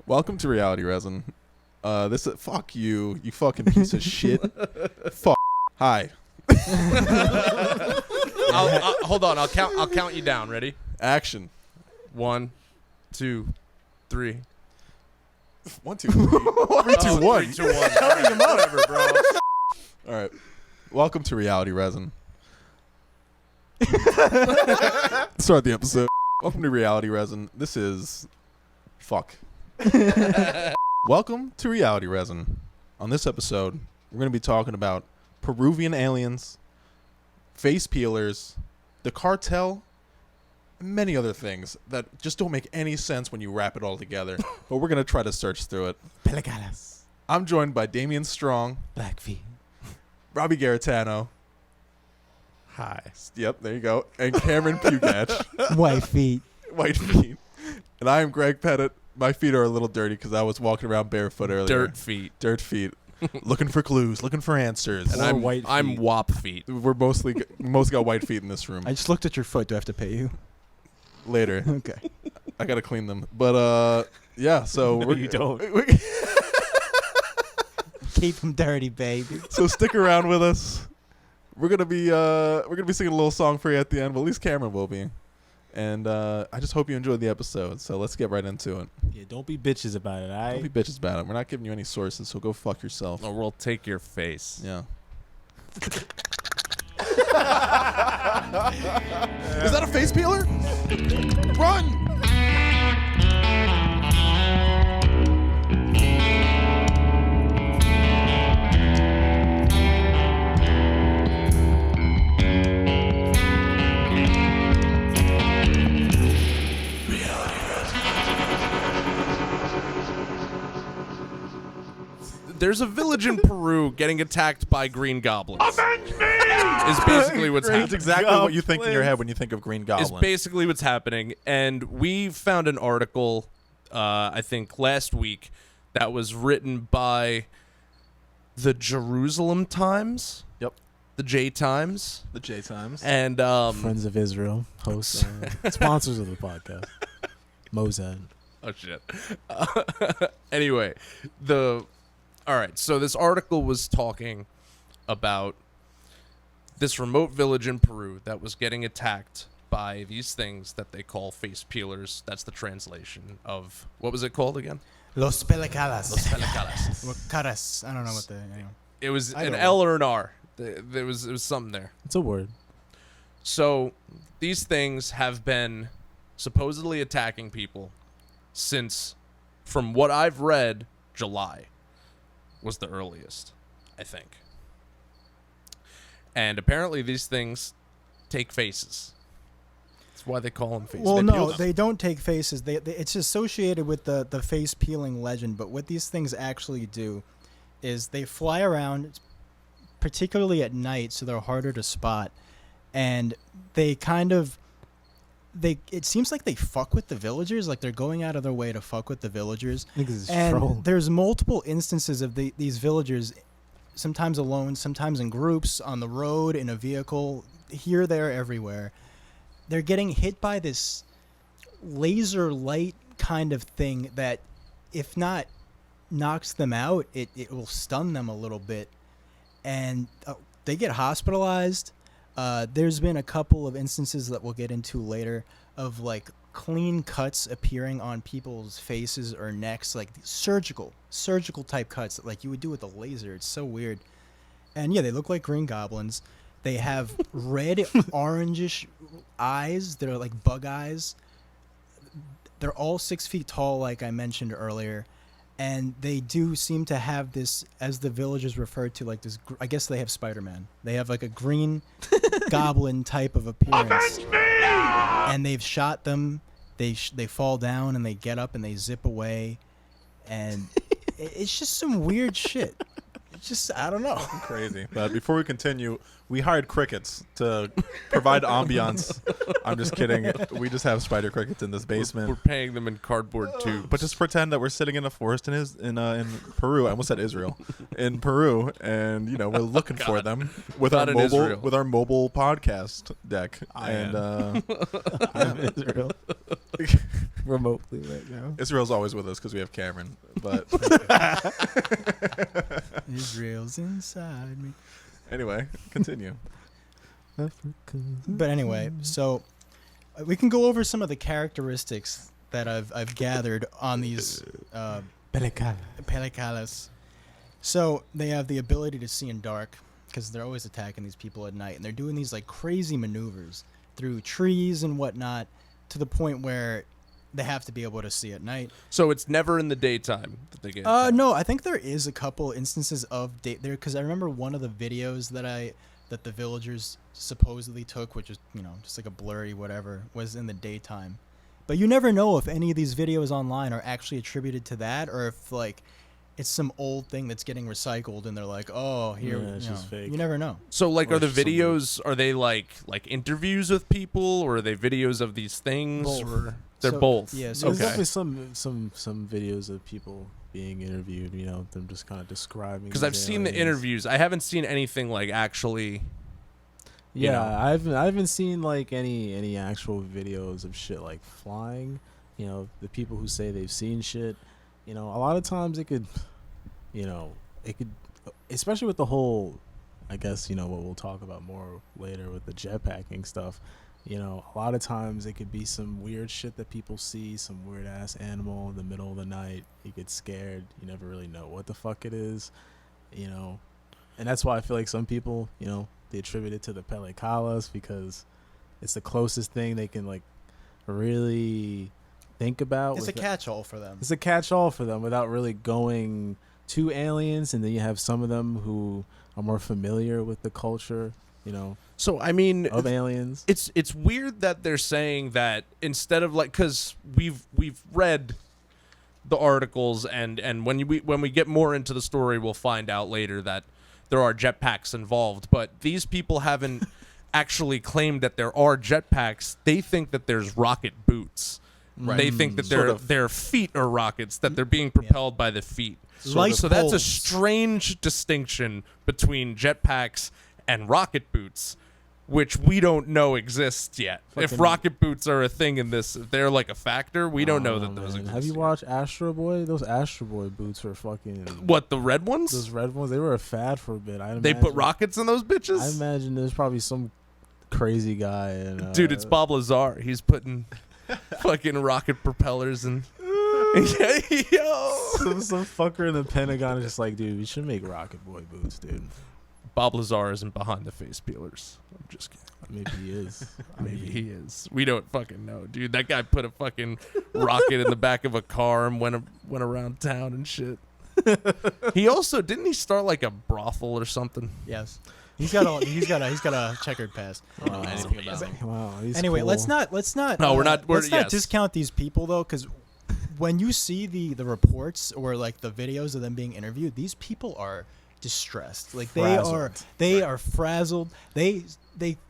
Welcome to Reality Resin. This is fuck you, you fucking piece of shit. Fuck. Hi. Hold on. I'll count you down. Ready? Action. 1, 2, 3. 1, 2, 3. 3, 2, 1. 3, 2, 1. Whatever, bro. All right. Welcome to Reality Resin. Start the episode. Welcome to Reality Resin. This is fuck. Welcome to Reality Resin. On this episode, we're going to be talking about Peruvian aliens, Facepeelers, the cartel, and many other things that just don't make any sense when you wrap it all together. But we're going to try to search through it. Pelecalas. I'm joined by Damian Strong, Blackfeet. Robbie Garitano. Hi. Yep, there you go. And Cameron Pugach. White feet. White feet. And I am Greg Pettit. My feet are a little dirty because I was walking around barefoot earlier. Dirt feet. Dirt feet. Looking for clues, looking for answers. And Or I'm wop feet. We're mostly most got white feet in this room. I just looked at your foot. Do I have to pay you? Later. Okay. I got to clean them. But yeah, so No, you don't. Keep them dirty, baby. So stick around with us. We're going to be singing a little song for you at the end. Well, at least Cameron will be. And I just hope you enjoyed the episode. So let's get right into it. Yeah, don't be bitches about it, all right? Don't be bitches about it. We're not giving you any sources, so go fuck yourself. Or we'll take your face. Yeah. Is that a face peeler? Run! There's a village in Peru getting attacked by green goblins. Avenge me! Is basically what's That's happening. exactly what you think in your head when you think of Green Is Goblin. basically what's happening. And we found an article, I think last week, that was written by the Jerusalem Times. Yep. The J Times. The J Times. And Friends of Israel, hosts, sponsors of the podcast. Mozart. oh shit. Anyway, all right, so this article was talking about this remote village in Peru that was getting attacked by these things that they call face peelers. That's the translation of, what was it called again? Los Pelecalas. Los Pelecalas. Or caras. I don't know what the... Anyway. It was I an don't L or an R. There was something there. It's a word. So these things have been supposedly attacking people since, from what I've read, July was the earliest, I think. And apparently these things take faces. That's why they call them faces. Well, They peel no, them. they don't take faces. It's associated with the face peeling legend. But what these things actually do is they fly around, particularly at night, so they're harder to spot. And they kind of, it seems like they fuck with the villagers. Like they're going out of their way to fuck with the villagers. And there's multiple instances of these villagers, sometimes alone, sometimes in groups, on the road, in a vehicle, here, there, everywhere. They're getting hit by this laser light kind of thing that, if not knocks them out, it will stun them a little bit. And they get hospitalized. There's been a couple of instances that we'll get into later of like clean cuts appearing on people's faces or necks, like surgical type cuts that like you would do with a laser. It's so weird. And yeah, they look like green goblins. They have red, orangish eyes. They're like bug eyes. They're all 6 feet tall, like I mentioned earlier. And they do seem to have this, as the villagers refer to, like this, I guess they have Spider-Man. They have like a green goblin type of appearance. Avenge me! And they've shot them. They fall down and they get up and they zip away. And it's just some weird shit. It's just, I don't know. Crazy. But before we continue, We hired crickets to provide ambiance. I'm just kidding. We just have spider crickets in this basement. We're paying them in cardboard tubes. But just pretend that we're sitting in a forest in Peru. I almost said Israel. In Peru, and we're looking for them with our Not in Israel. mobile podcast deck. I'm Israel. Remotely right now. Israel's always with us because we have Cameron. But Israel's inside me. anyway, continue. But anyway, so we can go over some of the characteristics that I've gathered on these Pelecalas. So they have the ability to see in dark because they're always attacking these people at night, and they're doing these like crazy maneuvers through trees and whatnot to the point where they have to be able to see at night. So it's never in the daytime that they get. No, I think there is a couple instances of there because I remember one of the videos that the villagers supposedly took, which is just like a blurry whatever, was in the daytime. But you never know if any of these videos online are actually attributed to that, or if like it's some old thing that's getting recycled, and they're like, oh, here, it's just fake. You never know. So like, Or are the just something. videos? Are they like interviews with people, or are they videos of these things? Both. Or they're So- both. yeah, so There's Okay. definitely some videos of people being interviewed. Them just kind of describing. Because I've these seen the aliens. interviews. I haven't seen anything like actually. you Yeah, know. I haven't seen like any actual videos of shit like flying. The people who say they've seen shit. A lot of times it could, especially with the whole, I guess what we'll talk about more later with the jetpacking stuff. A lot of times it could be some weird shit that people see, some weird ass animal in the middle of the night. You get scared. You never really know what the fuck it is. And that's why I feel like some people, they attribute it to the Pelecalas because it's the closest thing they can like really think about. It's a catch-all for them. It's a catch-all for them without really going to aliens, and then you have some of them who are more familiar with the culture, So I mean, of aliens. it's weird that they're saying that instead of like, because we've read the articles, and when we get more into the story, we'll find out later that there are jetpacks involved. But these people haven't actually claimed that there are jetpacks. They think that there's rocket boots. Right. They think that Sort of. their feet are rockets, that they're being propelled by the feet. Light So that's a bulbs. strange distinction between jetpacks and rocket boots, which we don't know exists yet. If Fucking- rocket boots are a thing in this, if they're like a factor, we don't know that those man. exist. Have you yet. watched Astro Boy? Those Astro Boy boots were fucking. What, the red ones? Those red ones, they were a fad for a bit. They put rockets in those I bitches? imagine there's probably some crazy guy. And, Dude, it's Bob Lazar. He's putting fucking rocket propellers in. Yo! some fucker in the Pentagon is just like, dude, we should make Rocket Boy boots, dude. Bob Lazar isn't behind the Facepeelers. I'm just kidding. Maybe he is. Maybe he is. We don't fucking know, dude. That guy put a fucking rocket in the back of a car and went around town and shit. He also didn't he start like a brothel or something? Yes. He's got a checkered past. I don't know anything about him. Wow. He's Anyway, cool. let's not. No, we're not- Let's not yes. discount these people though, because when you see the reports or like the videos of them being interviewed, these people are distressed. Like they are frazzled. They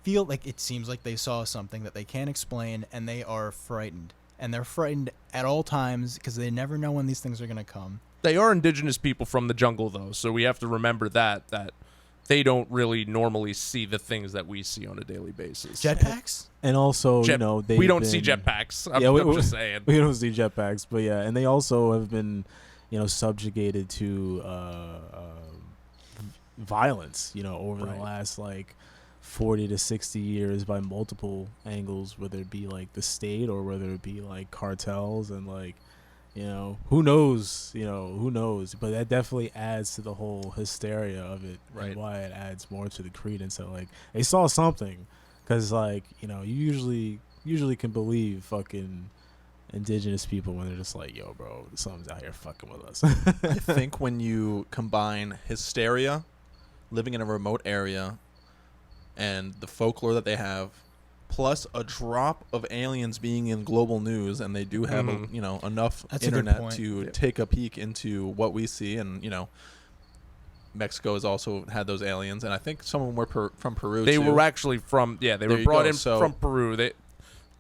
feel like it seems like they saw something that they can't explain, and they are frightened. And they're frightened at all times because they never know when these things are gonna come. They are indigenous people from the jungle though, so we have to remember that they don't really normally see the things that we see on a daily basis. Jetpacks? And also, We don't see jetpacks. I'm just saying. We don't see jetpacks, but yeah, and they also have been, subjugated to violence, over the last like 40 to 60 years by multiple angles, whether it be like the state or whether it be like cartels and like, who knows, but that definitely adds to the whole hysteria of it, Right. and why it adds more to the credence that like they saw something, because like you usually can believe fucking indigenous people when they're just like, yo bro, something's out here fucking with us. I think when you combine hysteria, living in a remote area, and the folklore that they have, plus a drop of aliens being in global news, and they do have enough That's a good internet point. to Yeah. take a peek into what we see, and Mexico has also had those aliens, and I think some of them were from Peru. They too. were actually from they There were you brought go. in So- from Peru.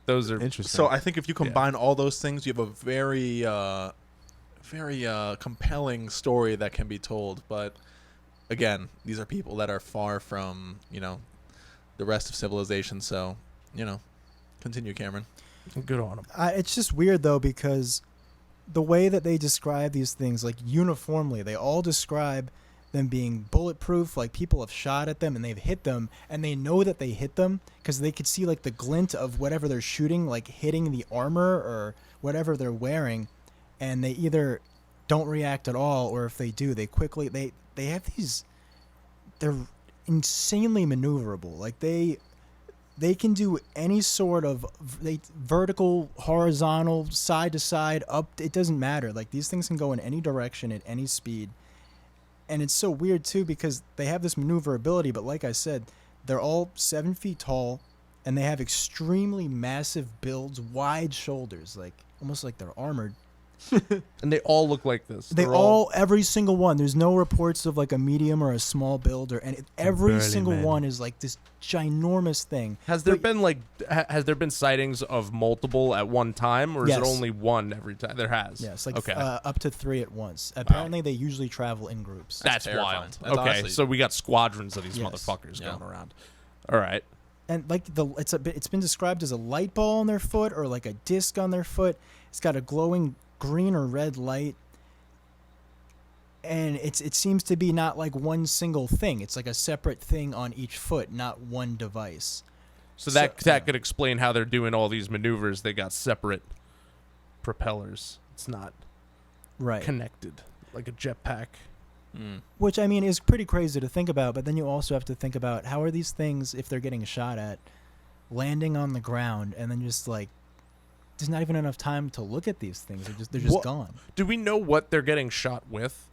Those are Interesting. So I think if you combine all those things, you have a very, very compelling story that can be told. But again, these are people that are far from the rest of civilization. So continue, Cameron. good on them. It's just weird though, because the way that they describe these things, like uniformly, they all describe them being bulletproof, like people have shot at them and they've hit them, and they know that they hit them because they could see like the glint of whatever they're shooting, like hitting the armor or whatever they're wearing, and they either don't react at all, or if they do, they quickly they have these, they're insanely maneuverable. Like they can do any sort of vertical, horizontal, side to side, up. It doesn't matter. Like these things can go in any direction at any speed. And it's so weird too, because they have this maneuverability, but like I said, they're all 7 feet tall, and they have extremely massive builds, wide shoulders, like almost like they're armored. And they all look like this. They're all, every single one. There's no reports of like a medium or a small build, every Burly single men. one is like this ginormous thing. Has there But- been sightings of multiple at one time, or is Yes. it only one every time? There has. Yes, like okay. up to 3 at once. Apparently, they usually travel in groups. That's terrifying. wild. That's okay, honestly- so we got squadrons of these Yes. motherfuckers Yeah. going around. All right. And like it's been described as a light ball on their foot or like a disc on their foot. It's got a glowing green or red light, and it seems to be not like one single thing. It's like a separate thing on each foot, not one device. So that So- could explain how they're doing all these maneuvers. They got separate propellers. It's not Right. connected like a jetpack. Which I mean is pretty crazy to think about, but then you also have to think about how are these things, if they're getting shot at, landing on the ground, and then just like there's not even enough time to look at these things. They're just What- gone. Do we know what they're getting shot with?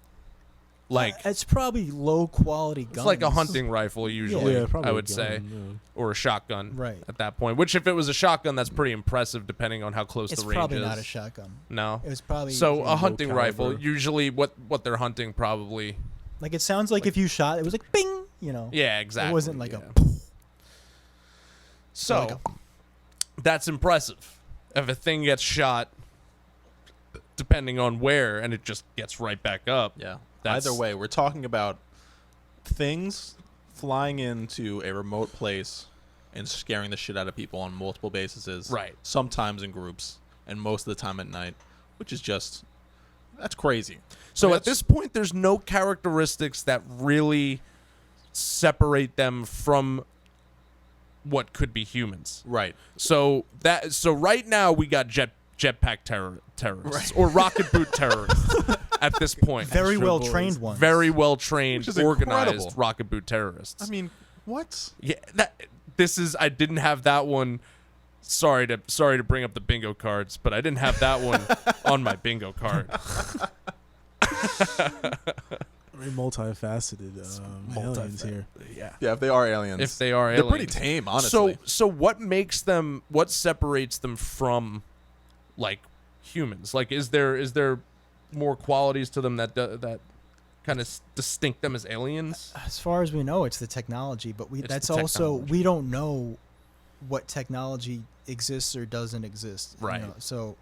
Like It's probably low quality guns. it's like a hunting rifle usually. yeah, probably I a would say, gun, or a shotgun. Right. At that point, which if it was a shotgun, that's pretty impressive depending on how close It's the range probably is. not a shotgun. No. It was probably So a low hunting rifle, caliber. usually what they're hunting probably. like it sounds like if you shot, it was like bing, Yeah, exactly. It wasn't like yeah. a. So like that's impressive. If a thing gets shot, depending on where, and it just gets right back up. Yeah. That's- Either way, we're talking about things flying into a remote place and scaring the shit out of people on multiple bases. Right. Sometimes in groups, and most of the time at night, which is just that's crazy. So I mean, at this point, there's no characteristics that really separate them from what could be humans. Right. So right now we got jetpack terrorists or rocket boot terrorists at this point. Very Astro well Boys. trained ones. Very well trained, Which is organized incredible. rocket boot terrorists. I mean, what? Yeah, I didn't have that one. Sorry to bring up the bingo cards, but I didn't have that one on my bingo card. Very multifaceted aliens here. Yeah. Yeah, if they are aliens. If they are they're aliens. pretty tame, honestly. So what separates them from like humans? Like is there more qualities to them that kind of distinct them as aliens? As far as we know, it's the technology, but It's that's the also technology. we don't know what technology exists or doesn't exist. you Right. know, So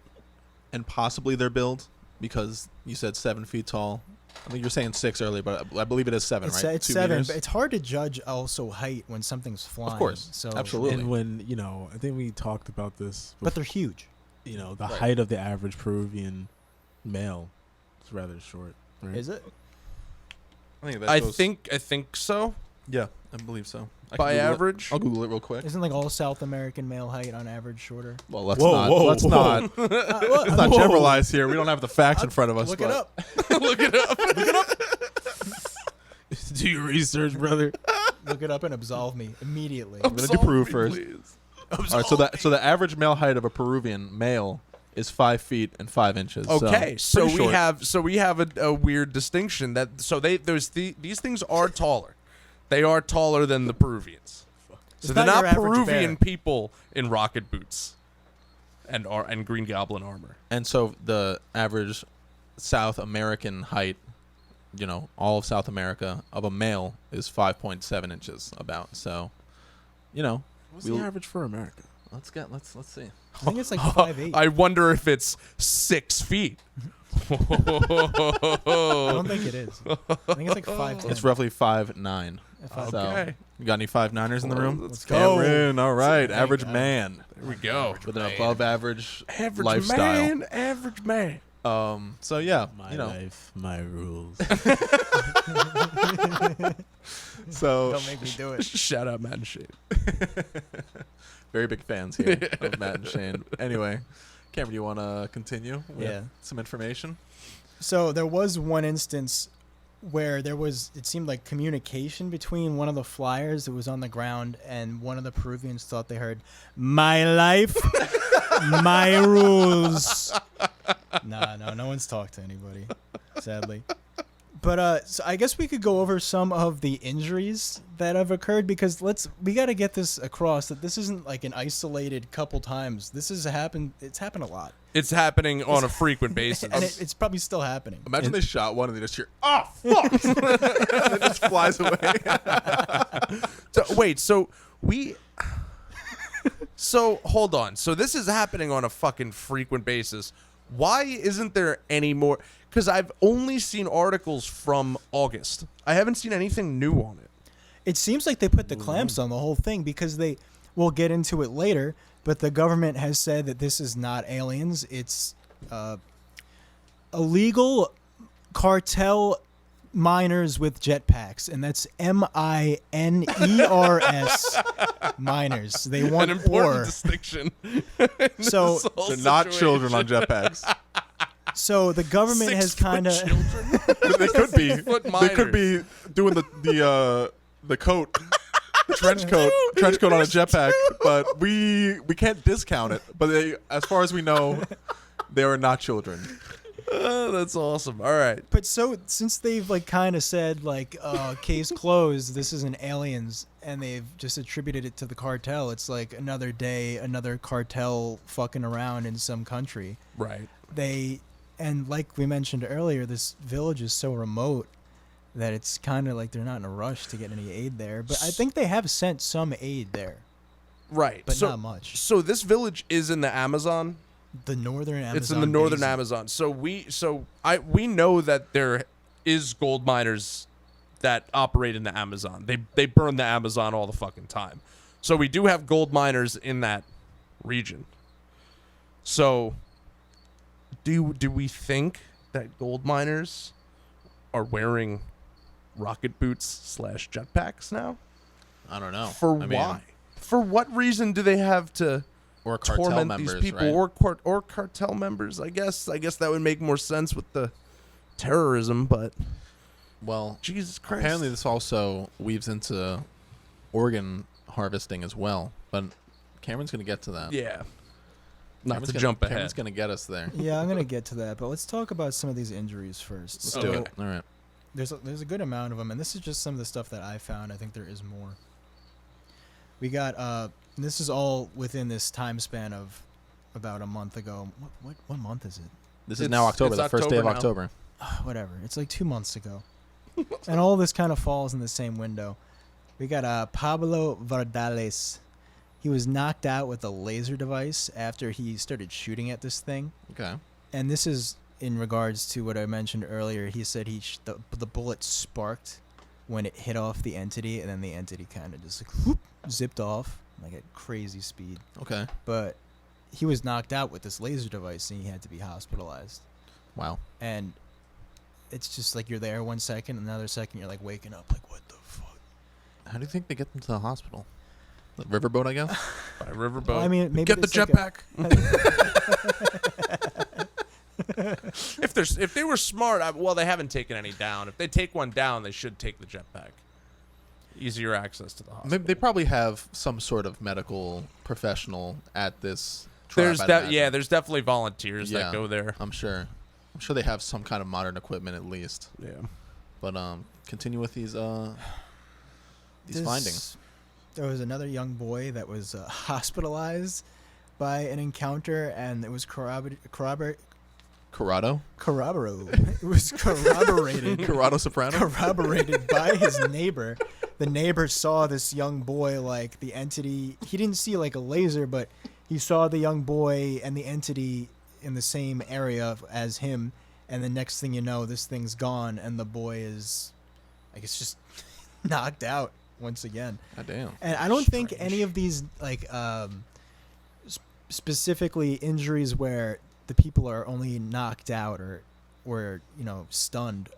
And possibly their build, because you said 7 feet tall. I think you're saying 6 earlier, but I believe it is 7, it's right? it's 2 7, meters? but it's hard to judge also height when something's flying. course. So Absolutely. And when I think we talked about this. But they're huge. the Right. height of the average Peruvian male is rather short. Right? Is it? I I think so. Yeah, I believe so. I can By Google it. average. I'll Google it real quick. Isn't like all South American male height on average shorter? Well, let's Whoa, not. whoa, let's whoa. not. Let's not generalize here. We don't have the facts in front of us. Look but it up. Look it up. Do your research, brother. Look it up and absolve me immediately. I'm gonna do Peru first. All right, so the average male height of a Peruvian male is 5 feet and 5 inches. Okay, so pretty we short. have a weird distinction that these things are taller. They are taller than the Peruvians. It's So they're not not your average Peruvian bear. people in rocket boots and Green Goblin armor. And so the average South American height all of South America of a male is 5.7 inches about. So, What's the average for America? let's see. I think it's like 5'8". I wonder if it's 6 feet. I don't think it is. I think it's like 5'10". It's roughly 5'9". Okay. So, you got any 5'9"ers in the room? Let's go. Cameron, all right, Thank average God. man There we go. with an above average Average lifestyle. man, average man. So yeah, My life, my rules. So Don't make me do it. Shout out Matt and Shane. very big fans here of Matt and Shane. Anyway, Cameron, do you want to continue with Yeah. some information? So there was one instance where it seemed like communication between one of the flyers that was on the ground and one of the Peruvians thought they heard, "My life, my rules." No one's talked to anybody, sadly. But so I guess we could go over some of the injuries that have occurred because we got to get this across that this isn't like an isolated couple times. This has happened. It's happened a lot, It's happening on a frequent basis. and it's probably still happening. Imagine they shot one and they just hear, "Oh fuck!" and it just flies away. So hold on. So this is happening on a fucking frequent basis. Why isn't there any more? Because I've only seen articles from August. I haven't seen anything new on it. It seems like they put the clamps on the whole thing because we'll get into it later, but the government has said that this is not aliens. It's illegal cartel miners with jetpacks, and that's miners miners. They want An important ore. distinction. So They're not children on jetpacks. So the government has kind of They could be. Foot They could be doing the coat, the trench coat on a jetpack. But we can't discount it. But as far as we know, they are not children. Oh, that's awesome. All right. But so since they've like kind of said like case closed, this isn't aliens, and they've just attributed it to the cartel. It's like another day, another cartel fucking around in some country. Right. And like we mentioned earlier, this village is so remote that it's kind of like they're not in a rush to get any aid there. But I think they have sent some aid there, Right. but so, not much. So this village is in the Amazon. The northern Amazon. It's in the northern basin. Amazon. So we know that there is gold miners that operate in the Amazon. They burn the Amazon all the fucking time. So we do have gold miners in that region. So do we think that gold miners are wearing rocket boots / jetpacks now? I don't know. For why? For what reason do they have to Or cartel torment members, these people, right? or cartel members? I guess that would make more sense with the terrorism, but Well, Jesus Christ. apparently this also weaves into organ harvesting as well. But Cameron's going to get to that. Yeah. Not Cameron's to gonna- jump ahead. Cameron's going to get us there. Yeah, I'm gonna get to that, but let's talk about some of these injuries first. Let's So do it. All right. there's a good amount of them, and this is just some of the stuff that I found. I think there is more. We got this is all within this time span of about a month ago. What month is it? This is now October, it's the first day of October now. October. Whatever. It's like 2 months ago. And all this kind of falls in the same window. We got Pablo Vardales. He was knocked out with a laser device after he started shooting at this thing. Okay. And this is in regards to what I mentioned earlier. He said the bullet sparked when it hit off the entity, and then the entity kind of just like whoop, zipped off like at crazy speed. Okay. But he was knocked out with this laser device, and he had to be hospitalized. Wow. And it's just like you're there 1 second, another second you're like waking up like, what the fuck? How do you think they get them to the hospital? The riverboat, I guess? By riverboat. Well, I mean, maybe get the it's like jetpack. If they were smart, they haven't taken any down. If they take one down, they should take the jetpack. Easier access to the hospital. They probably have some sort of medical professional at this tribe. There's I'd imagine. there's definitely volunteers Yeah. that go there. I'm sure they have some kind of modern equipment at least. Yeah. But continue with these findings. There was another young boy that was hospitalized by an encounter, and it was corroborated Corrado? It was corroborated. Corrado Soprano? Corroborated by his neighbor. The neighbor saw this young boy, like the entity. He didn't see like a laser, but he saw the young boy and the entity in the same area as him. And the next thing you know, this thing's gone, and the boy is, I guess, just knocked out once again. God damn. And I don't think any of these, like, specifically injuries where the people are only knocked out or stunned.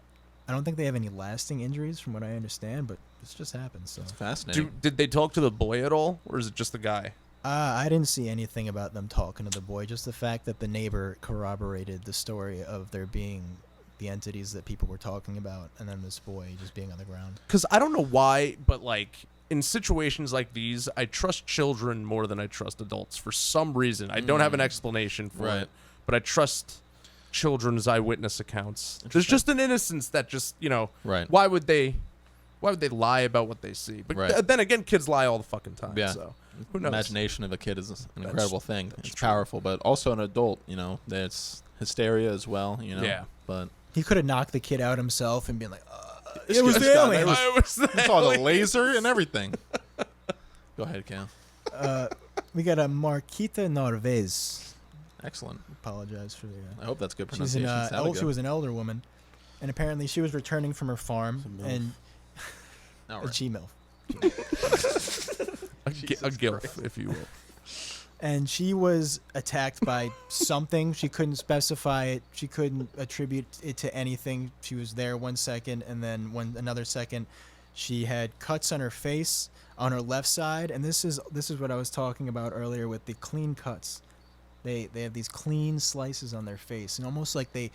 I don't think they have any lasting injuries, from what I understand. But this just happens. So It's fascinating. Did they talk to the boy at all, or is it just the guy? I didn't see anything about them talking to the boy. Just the fact that the neighbor corroborated the story of there being the entities that people were talking about, and then this boy just being on the ground. Because I don't know why, but like in situations like these, I trust children more than I trust adults for some reason. I don't have an explanation for Right. it, but I trust children's eyewitness accounts. There's just an innocence that just, Right. why would they lie about what they see? But Right. then again, kids lie all the fucking time. Yeah. So who knows? Imagination of a kid is an incredible thing. It's powerful, but also an adult, there's hysteria as well, Yeah. But He could have knocked the kid out himself and been like, This "It was kid's the got- alien." I was you saw the laser and everything. Go ahead, Cal. We got a Marquita Norvez. Excellent. Apologize for the. I hope that's good She's pronunciation. she was an elder woman, and apparently she was returning from her farm Some milf. and All a right. G-MILF. a gilf, if you will. And she was attacked by something. She couldn't specify it. She couldn't attribute it to anything. She was there 1 second, and then another second, she had cuts on her face, on her left side. And this is what I was talking about earlier with the clean cuts. They have these clean slices on their face, and almost like they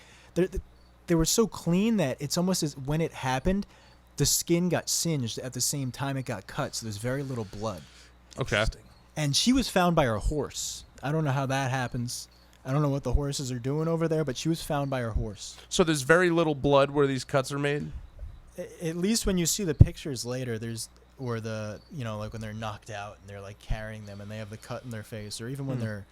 were so clean that it's almost as when it happened, the skin got singed at the same time it got cut. So there's very little blood. Okay. And she was found by her horse. I don't know how that happens. I don't know what the horses are doing over there, but she was found by her horse. So there's very little blood where these cuts are made? At least when you see the pictures later, like when they're knocked out and they're like carrying them and they have the cut in their face, or even when they're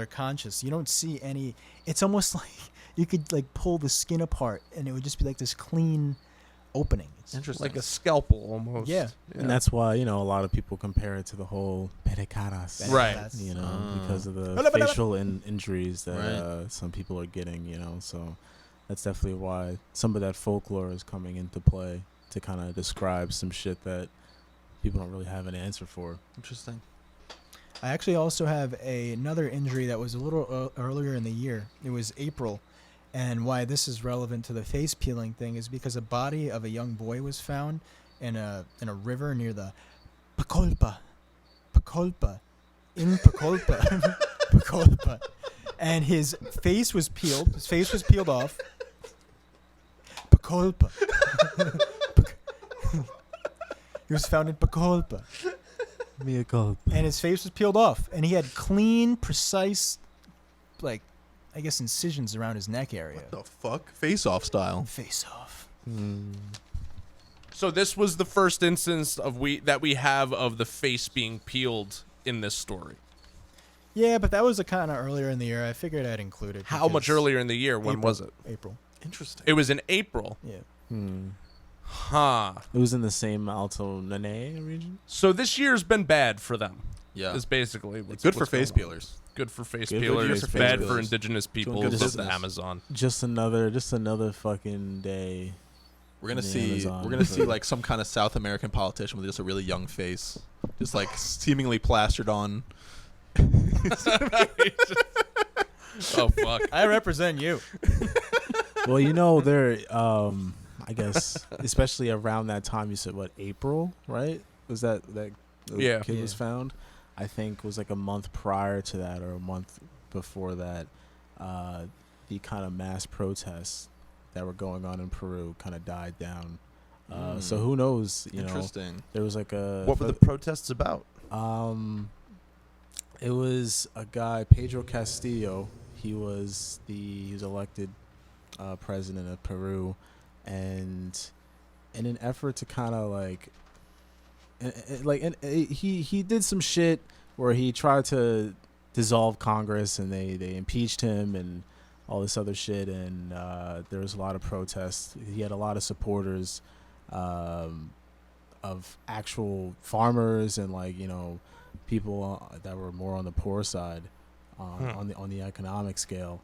conscious, you don't see any. It's almost like you could like pull the skin apart and it would just be like this clean opening. It's Interesting. Like a scalpel almost. Yeah. And that's why, a lot of people compare it to the whole perecaras. Right. Because of the Blah, blah, blah. facial injuries that Right. some people are getting, so that's definitely why some of that folklore is coming into play to kind of describe some shit that people don't really have an answer for. Interesting. I actually also have another injury that was a little earlier in the year. It was April. And why this is relevant to the face peeling thing is because a body of a young boy was found in a river near the Pacolpa, Pacolpa, and his face was peeled. His face was peeled off. Pacolpa. He was found in Pacolpa, Mea culpa. and his face was peeled off, and he had clean, precise, like, I guess incisions around his neck area. The fuck? Face off style. Face off. So this was the first instance that we have of the face being peeled in this story. Yeah, but that was a kind of earlier in the year. I figured I'd include it. How much because earlier in the year? When April- was it? April. Interesting. It was in April. Yeah. Huh. It was in the same Alto Nene region. So this year's been bad for them. Yeah. Is basically what's, Good for what's going face on. peelers. Good for face Good for peelers. face Bad peelers. for indigenous people good of business. the Amazon. Just another fucking day. We're gonna The see. Amazon. We're gonna see like some kind of South American politician with just a really young face, just like seemingly plastered on. Oh fuck. I represent you. Well, there. I guess especially around that time, you said what, April, right? Was that the Yeah. kid was Yeah. found? I think it was like a month prior to that or a month before that. The kind of mass protests that were going on in Peru kind of died down. So who knows? Interesting. There was like a What were the protests about? It was a guy, Pedro Castillo. He was elected president of Peru, and in an effort to kind of he did some shit where he tried to dissolve Congress, and they impeached him, and all this other shit, and there was a lot of protests. He had a lot of supporters of actual farmers and people that were more on the poor side on the economic scale,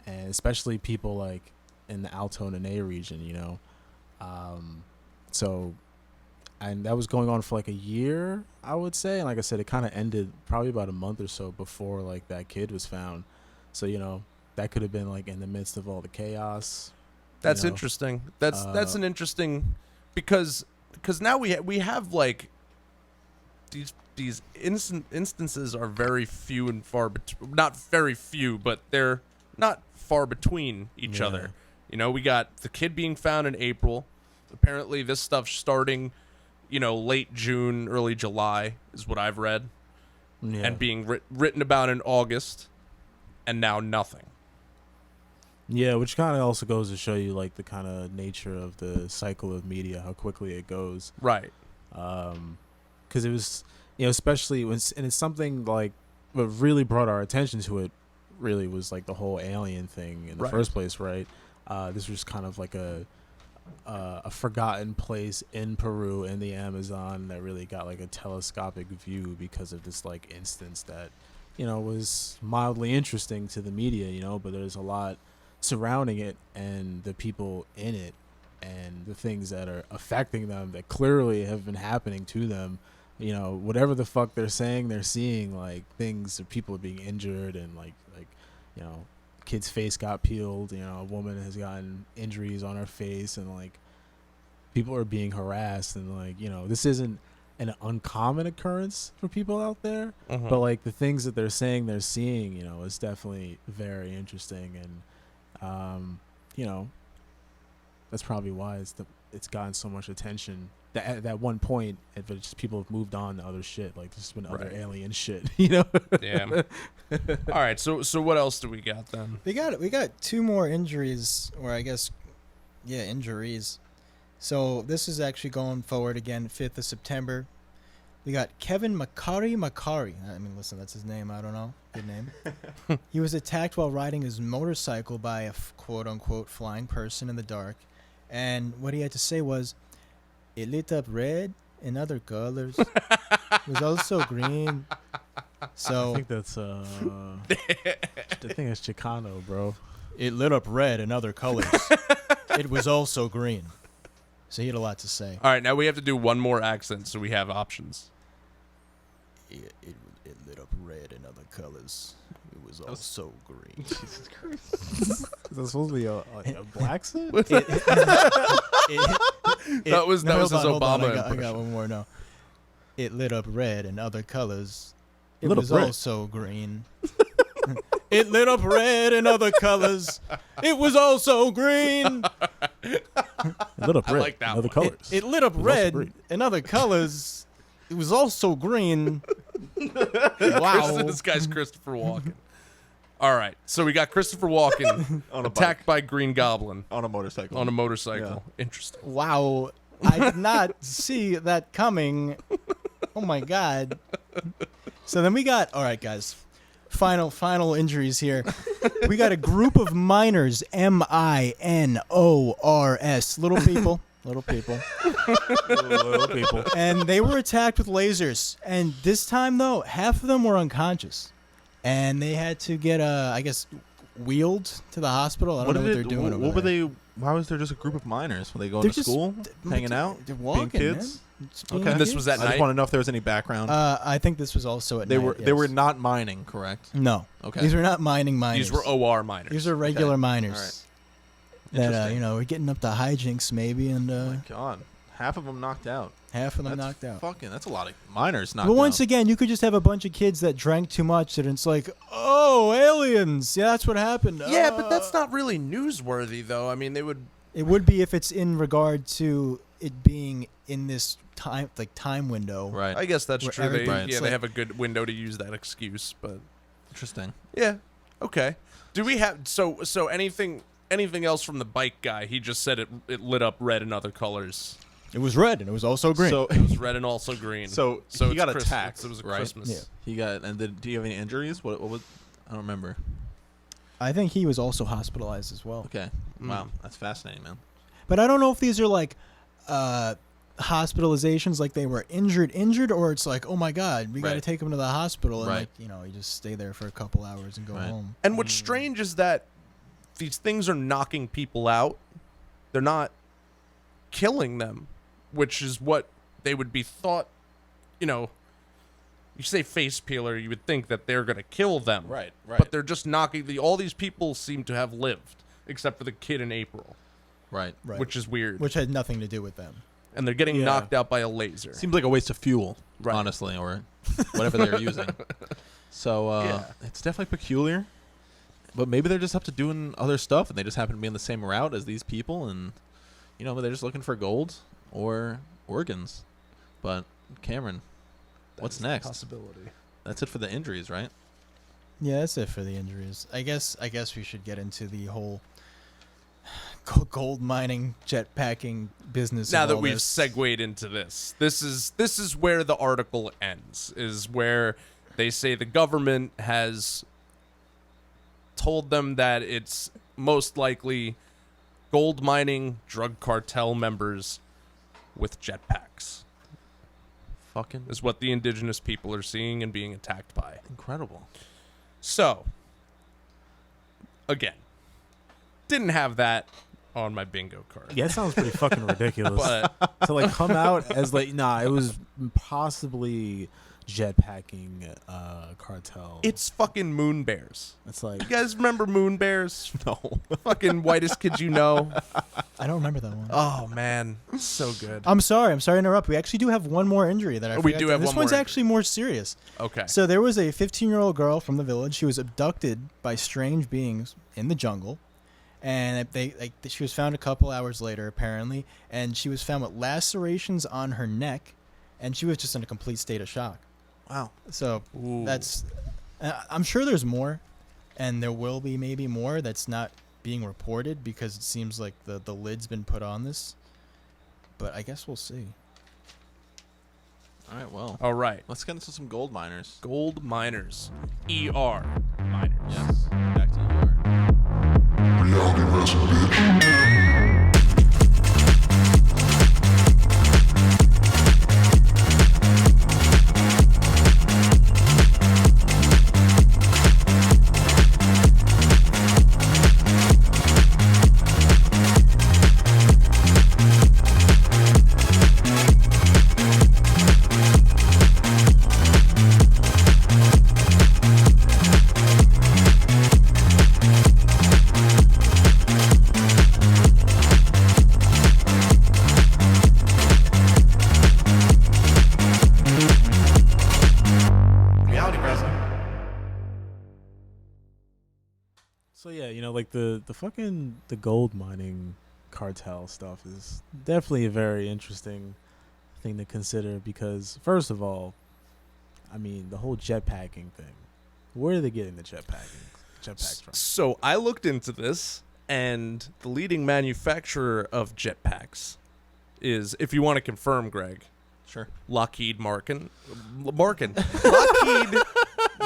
and especially people like in the Alto Nene region, so. And that was going on for like a year, I would say. And like I said, it kind of ended probably about a month or so before like that kid was found. So, that could have been like in the midst of all the chaos. That's interesting. That's an interesting, because now we have like these instances are very few and far not very few, but they're not far between each other. We got the kid being found in April. Apparently this stuff's starting late June, early July is what I've read, and being written about in August, and now nothing. Yeah, which kind of also goes to show you like the kind of nature of the cycle of media, how quickly it goes. Right. Because it was, especially when, and it's something like what really brought our attention to it. Really was like the whole alien thing in the first place, right? This was kind of like a forgotten place in Peru in the Amazon that really got like a telescopic view because of this like instance that was mildly interesting to the media, but there's a lot surrounding it and the people in it and the things that are affecting them that clearly have been happening to them. Whatever the fuck they're saying, they're seeing like things, people are being injured and like kid's face got peeled, a woman has gotten injuries on her face, and like people are being harassed, and like this isn't an uncommon occurrence for people out there, but like the things that they're saying they're seeing, is definitely very interesting, and that's probably why it's gotten so much attention. At that one point, but just people have moved on to other shit. Like there's been other alien shit, Damn. All right. So what else do we got then? We got two more injuries, or I guess, injuries. So this is actually going forward again, 5th of September. We got Kevin Makari. I mean, listen, that's his name. I don't know. Good name. He was attacked while riding his motorcycle by a quote unquote flying person in the dark, and what he had to say was, "It lit up red in other colors. It was also green." So I think that's Chicano, bro. It lit up red in other colors. It was also green. So he had a lot to say. All right, now we have to do one more accent so we have options. It lit up red in other colors. It was also green. Jesus Christ. Is that supposed to be a black accent? That was his Obama I got one more now. It lit up red in other colors. It Lit was up red. also green. It lit up red in other colors. It was also green. It lit up I red. like that Other one. colors. It lit up It was also red green. in other colors. It was also green. Wow. This guy's Christopher Walken. All right, so we got Christopher Walken On a attacked by Green Goblin on a motorcycle. on a motorcycle. Interesting. Wow. I did not see that coming. Oh my God. So then we got, all right, guys, final injuries here. We got a group of minors, MINORS, little people. Little people. And they were attacked with lasers. And this time, though, half of them were unconscious. And they had to get, I guess, wheeled to the hospital. I don't know what they're doing over What were there. they? Why was there just a group of minors? Were they going They're to just school, hanging out, They're walking, being kids? man. Just being Okay. And this kids. was at I just night? want to know if there was any background. I think this was also at they night. were they were yes. not mining, correct? No. Okay. These were not mining miners. These were OR miners. These are regular Okay. miners. All right. That Interesting. we're getting up to hijinks maybe, and Oh my God, half of them knocked out. half of them That's knocked out. Fucking, that's a lot of minors knocked But once out. again, you could just have a bunch of kids that drank too much, and it's like, oh, aliens. Yeah, that's what happened. Yeah, but that's not really newsworthy, though. I mean, they would. It would be if it's in regard to it being in this time window. Right. I guess that's Where true. They, everything's yeah, they like- have a good window to use that excuse, but Interesting. yeah, okay. Do we have so anything else from the bike guy? He just said it lit up red in other colors. It was red, and it was also green. So It was red and also green. So he it's got Christmas. attacked, It was a right? Christmas. Yeah. he got. And do you have any injuries? What was? I don't remember. I think he was also hospitalized as well. Okay. Wow, that's fascinating, man. But I don't know if these are like hospitalizations, like they were injured, or it's like, oh my God, we got to Right. take him to the hospital, and Right. like, you just stay there for a couple hours and go Right. home. And what's strange is that these things are knocking people out. They're not killing them, which is what they would be thought. You say face peeler, you would think that they're going to kill them. Right. But they're just knocking all these people seem to have lived, except for the kid in April, Right. Right. which is weird. Which had nothing to do with them. And they're getting Yeah. knocked out by a laser. Seems like a waste of fuel, Right. honestly, or whatever they're using. So Yeah. it's definitely peculiar. But maybe they're just up to doing other stuff, and they just happen to be on the same route as these people, and they're just looking for gold or organs. But Cameron, what's next? Possibility. That's it for the injuries, right? Yeah, that's it for the injuries. I guess we should get into the whole gold mining, jet packing business. Now of that all we've this. segued into this is where the article ends, is where they say the government has told them that it's most likely gold mining drug cartel members with jetpacks Fucking is what the indigenous people are seeing and being attacked by. incredible. So, again, didn't have that on my bingo card. Yeah, it sounds pretty fucking ridiculous. But To like come out as like, nah, it was possibly jetpacking cartel. it's fucking moon bears. It's like, You guys remember moon bears? No. Fucking whitest kid you know. I don't remember that one. Oh man, so good. I'm sorry to interrupt. We actually do have one more injury that I We forgot do to- have This one more one's injury. actually more serious. Okay. So there was a 15-year-old girl from the village. She was abducted by strange beings in the jungle, and she was found a couple hours later, apparently, and she was found with lacerations on her neck, and she was just in a complete state of shock. Wow. So Ooh. that's, I'm sure there's more, and there will be maybe more that's not being reported because it seems like the lid's been put on this. But I guess we'll see. All right, well, All right. let's get into some gold miners. Gold miners. ER miners. Yes. Back to you. Reality resin, bitch. Reality resin. so yeah, like the fucking the gold mining cartel stuff is definitely a very interesting thing to consider because first of all, I mean the whole jetpacking thing. Where are they getting the jetpacks from? So I looked into this, and the leading manufacturer of jetpacks is, if you want to confirm, Greg, Sure. Lockheed Martin. Lockheed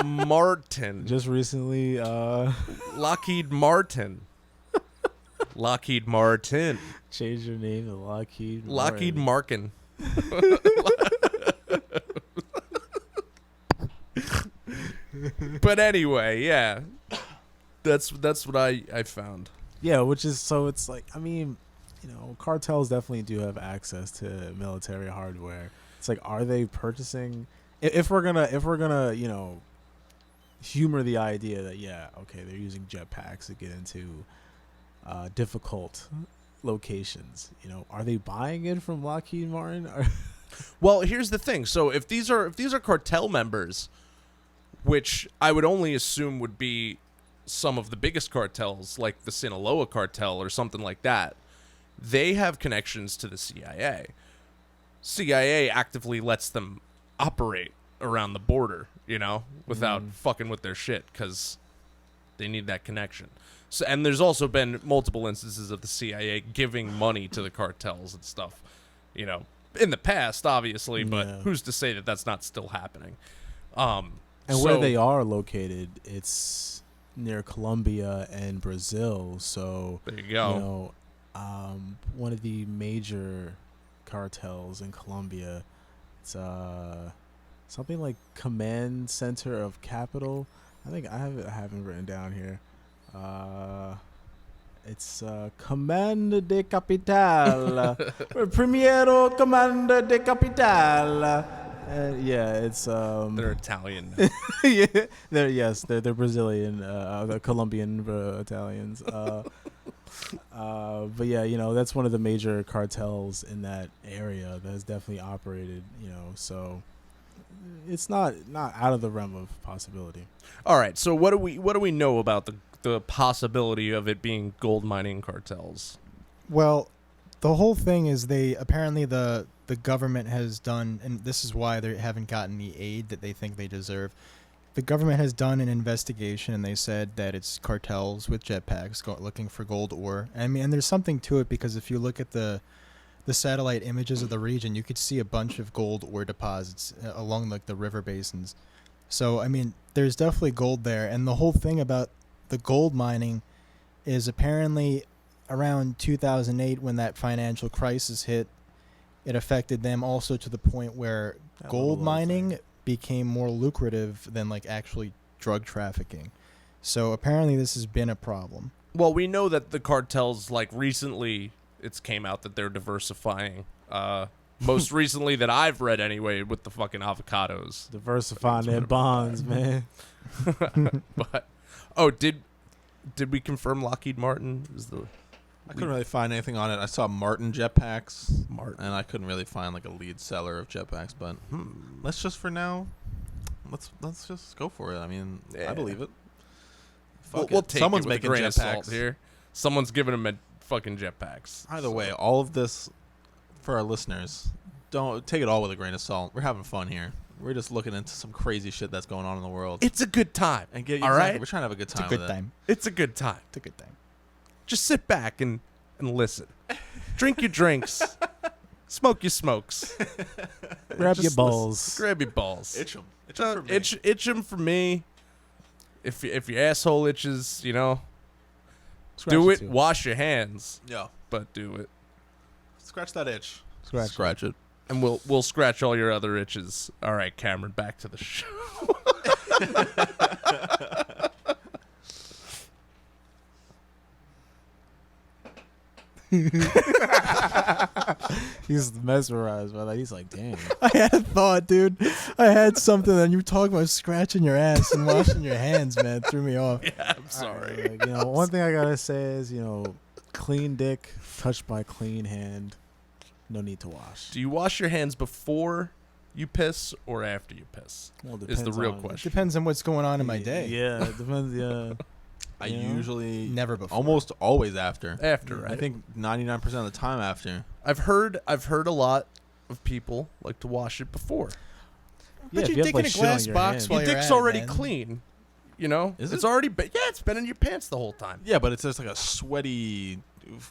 Martin. Just recently, Lockheed Martin. Lockheed Martin. changed your name to Lockheed. Lockheed Martin. Martin. But anyway, yeah. That's what I found. Yeah, which is so it's like I mean, cartels definitely do have access to military hardware. It's like, are they purchasing? If we're gonna humor the idea that okay, they're using jetpacks to get into difficult locations. Are they buying it from Lockheed Martin? Or Well, here's the thing. So if these are cartel members, which I would only assume would be some of the biggest cartels, like the Sinaloa cartel or something like that, they have connections to the CIA. CIA actively lets them operate around the border, without fucking with their shit, because they need that connection. So, and there's also been multiple instances of the CIA giving money to the cartels and stuff, in the past, obviously, but Yeah. who's to say that that's not still happening? and where they are located, it's near Colombia and Brazil. So There you go. you know, one of the major cartels in Colombia. It's something like Command Center of Capital. I think I have it written down here. It's Comando de Capital. Primero Comando de Capital. Yeah, it's They're Italian now. yeah, they're Brazilian, the Colombian Italians. But yeah, you know, that's one of the major cartels in that area that has definitely operated. You know, so it's not out of the realm of possibility. All right. So what do we know about the possibility of it being gold mining cartels? Well, the whole thing is apparently the government has done, and this is why they haven't gotten the aid that they think they deserve. The government has done an investigation, and they said that it's cartels with jetpacks looking for gold ore. I mean, and there's something to it, because if you look at the satellite images of the region, you could see a bunch of gold ore deposits along like the river basins. So I mean, there's definitely gold there, and the whole thing about the gold mining is apparently around 2008, when that financial crisis hit, it affected them also to the point where That gold little mining thing. became more lucrative than like actually drug trafficking. So apparently this has been a problem. Well, we know that the cartels, like, recently it's came out that they're diversifying. Most recently that I've read anyway, with the fucking avocados. Diversifying their bonds, man. But did we confirm Lockheed Martin is the I couldn't really find anything on it. I saw Martin jetpacks, Martin? and I couldn't really find like a lead seller of jetpacks. But let's just for now, let's just go for it. I mean, Yeah. I believe it. Fuck We'll it. take Someone's it with making a grain of salt jetpacks here. Someone's giving them a fucking jetpacks. Either way, all of this for our listeners, don't take it all with a grain of salt. We're having fun here. We're just looking into some crazy shit that's going on in the world. It's a good time. And get all exactly, right? we're trying to have a good It's a time good with it. time. It's a good time. It's a good time. Just sit back and listen. Drink your drinks. Smoke your smokes. Grab Just your balls. Grab your balls. Itch 'em. Itch 'em for me. Itch them for me. If your asshole itches, you know, Scratch do it it. too. Wash your hands, Yeah. but do it. Scratch that itch. Scratch it. And we'll scratch all your other itches. All right, Cameron, back to the show. He's mesmerized by that. He's like, damn. I had a thought, dude. I had something, and you were talking about scratching your ass and washing your hands, man. Threw me off. Yeah, I'm sorry. You know, one thing I gotta say is, you know, clean dick touched by clean hand. No need to wash. Do you wash your hands before you piss or after you piss? Well, it Is the depends real on- question. Depends on what's going on in my day. Yeah, it depends. Yeah. I You know? usually Never before. almost always after. After, right? I think 99% of the time after. I've heard a lot of people like to wash it before. Yeah, Put if your you have, dick in like, a shit on glass your box hand. while Your you're dick's at it, already man. clean. You know, Is it's it? already been. Yeah, it's been in your pants the whole time. Yeah, but it's just like a sweaty,